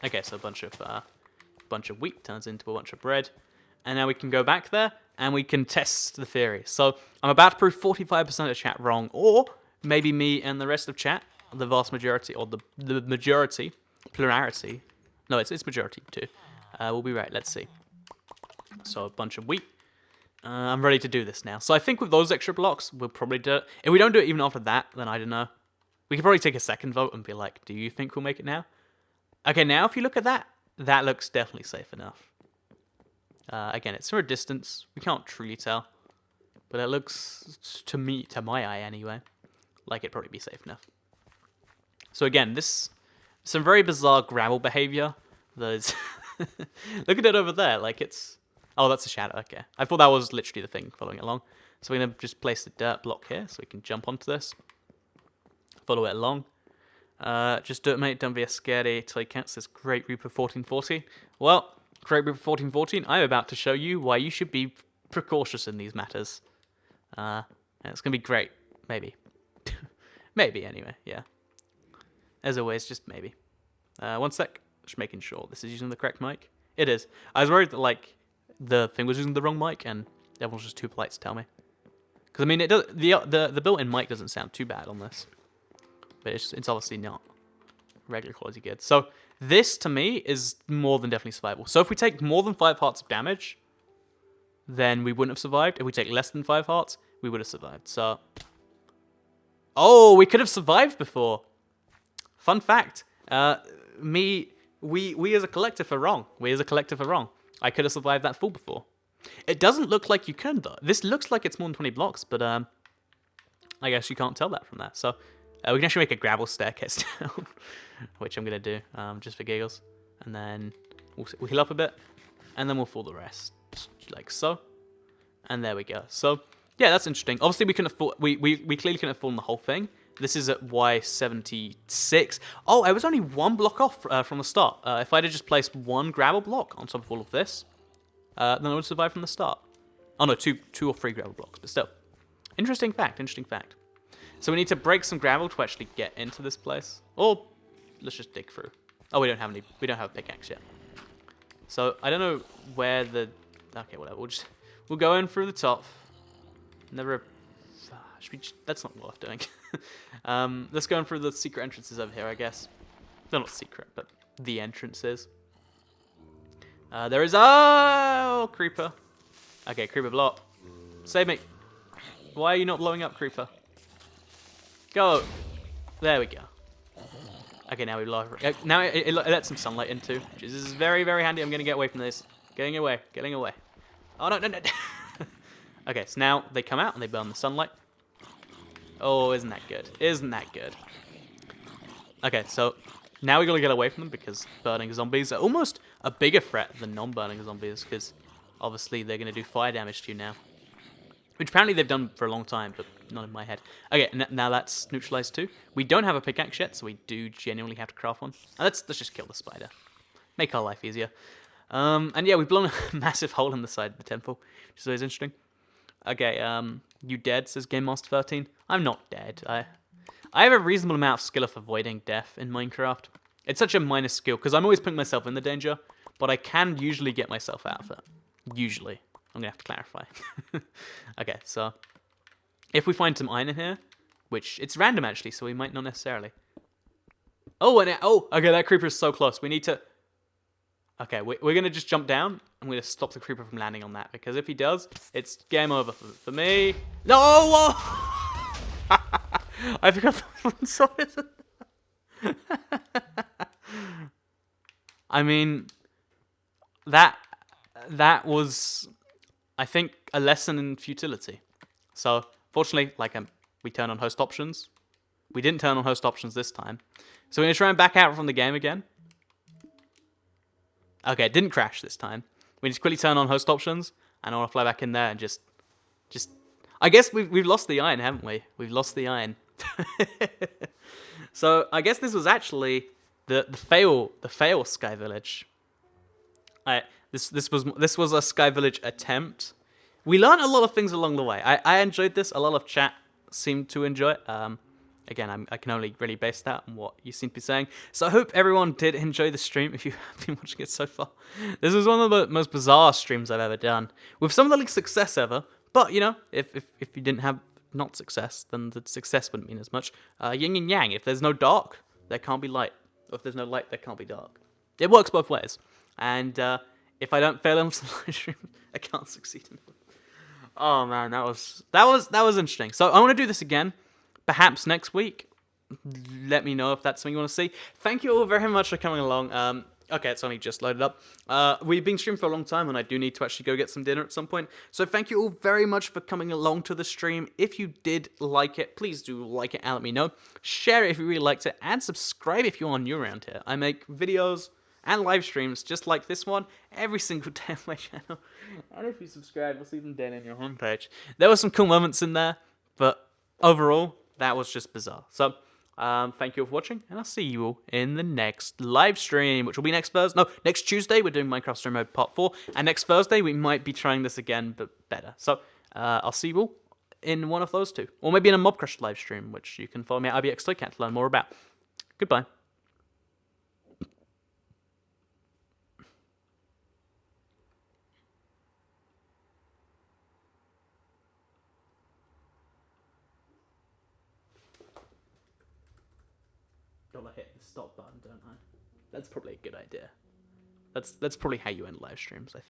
Okay, so a bunch of wheat turns into a bunch of bread. And now we can go back there, and we can test the theory. So I'm about to prove 45% of chat wrong, or maybe me and the rest of chat, the vast majority, or the majority, plurality. No, it's majority too. We'll be right. Let's see. So a bunch of wheat. I'm ready to do this now. So I think with those extra blocks, we'll probably do it. If we don't do it even after that, then I don't know. We could probably take a second vote and be like, do you think we'll make it now? Okay, now if you look at that, that looks definitely safe enough. Again, it's from a distance. We can't truly tell. But it looks, to my eye anyway, like it'd probably be safe enough. So again, some very bizarre gravel behavior. There's look at it over there. Like it's... Oh, that's a shadow. Okay. I thought that was literally the thing following it along. So we're going to just place the dirt block here so we can jump onto this. Follow it along. Just do it, mate. Don't be a scaredy toy cat. Says Great Reaper 1414. Well... Great Reaper 1414, I'm about to show you why you should be precautious in these matters. It's going to be great. Maybe. Maybe, anyway, yeah. As always, just maybe. 1 sec. Just making sure this is using the correct mic. It is. I was worried that, like, the thing was using the wrong mic, and everyone was just too polite to tell me. Because, I mean, it does, the built-in mic doesn't sound too bad on this. But it's obviously not regular quality good. So... This, to me, is more than definitely survivable. So if we take more than 5 hearts of damage, then we wouldn't have survived. If we take less than 5 hearts, we would have survived. So, oh, we could have survived before. Fun fact, We as a collective are wrong. We as a collective are wrong. I could have survived that fall before. It doesn't look like you can, though. This looks like it's more than 20 blocks, but I guess you can't tell that from that. So we can actually make a gravel staircase down, which I'm going to do just for giggles. And then we'll heal up a bit, and then we'll fall the rest, like so. And there we go. So, yeah, that's interesting. Obviously, we couldn't afford, we clearly couldn't have fallen the whole thing. This is at Y76. Oh, I was only one block off from the start. If I'd have just placed one gravel block on top of all of this, then I would survive from the start. Oh no, two or three gravel blocks, but still. Interesting fact, interesting fact. So we need to break some gravel to actually get into this place. Or let's just dig through. Oh, we don't have a pickaxe yet. So I don't know where the, okay, whatever. We'll go in through the top. Never, that's not worth doing. Let's go in through the secret entrances over here, I guess. They're not secret, but the entrances. There is, oh, creeper. Okay, creeper block. Save me. Why are you not blowing up, creeper? Go. There we go. Okay, now we blow. Now it lets some sunlight in too, which is very, very handy. I'm gonna get away from this. Getting away. Oh no, no, no. Okay, so now they come out and they burn the sunlight. Oh, isn't that good? Isn't that good? Okay, so now we gotta get away from them because burning zombies are almost a bigger threat than non-burning zombies because obviously they're gonna do fire damage to you now. Which apparently they've done for a long time, but not in my head. Okay, now that's neutralized too. We don't have a pickaxe yet, so we do genuinely have to craft one. Let's just kill the spider. Make our life easier. And yeah, we've blown a massive hole in the side of the temple, which is always interesting. Okay, you dead, says Game Master 13. I'm not dead. I have a reasonable amount of skill of avoiding death in Minecraft. It's such a minor skill, because I'm always putting myself in the danger, but I can usually get myself out of it. Usually. I'm going to have to clarify. Okay, so if we find some iron in here, which it's random actually, so we might not necessarily. Oh, okay, that creeper is so close. We need to... Okay, we're going to just jump down. I'm going to stop the creeper from landing on that, because if he does, it's game over for me. No! Whoa! I forgot that one. Sorry. I mean, that was... I think a lesson in futility. So, fortunately, we turn on host options. We didn't turn on host options this time. So we're going to try and back out from the game again. Okay, it didn't crash this time. We just quickly turn on host options, and I want to fly back in there and just... I guess we've lost the iron, haven't we? We've lost the iron. So, I guess this was actually the fail Sky Village. This was a Sky Village attempt. We learned a lot of things along the way. I enjoyed this. A lot of chat seemed to enjoy it. Again, I can only really base that on what you seem to be saying. So I hope everyone did enjoy the stream if you have been watching it so far. This was one of the most bizarre streams I've ever done. With some of the least success ever. But, you know, if you didn't have not success, then the success wouldn't mean as much. Yin and yang. If there's no dark, there can't be light. Or if there's no light, there can't be dark. It works both ways. And if I don't fail in the live stream, I can't succeed in it. Oh man, that was interesting. So I want to do this again, perhaps next week. Let me know if that's something you want to see. Thank you all very much for coming along. Okay, it's only just loaded up. We've been streaming for a long time, and I do need to actually go get some dinner at some point. So thank you all very much for coming along to the stream. If you did like it, please do like it and let me know. Share it if you really liked it, and subscribe if you are new around here. I make videos and live streams just like this one every single day on my channel. And if you subscribe, you'll see them down on your homepage. There were some cool moments in there, but overall, that was just bizarre. So, thank you all for watching, and I'll see you all in the next live stream, which will be next Tuesday. We're doing Minecraft Story Mode Part 4, and next Thursday, we might be trying this again, but better. So, I'll see you all in one of those two, or maybe in a Mob Crush live stream, which you can follow me at IBXToyCat to learn more about. Goodbye. Gotta hit the stop button, don't I? That's probably a good idea. That's probably how you end live streams, I think.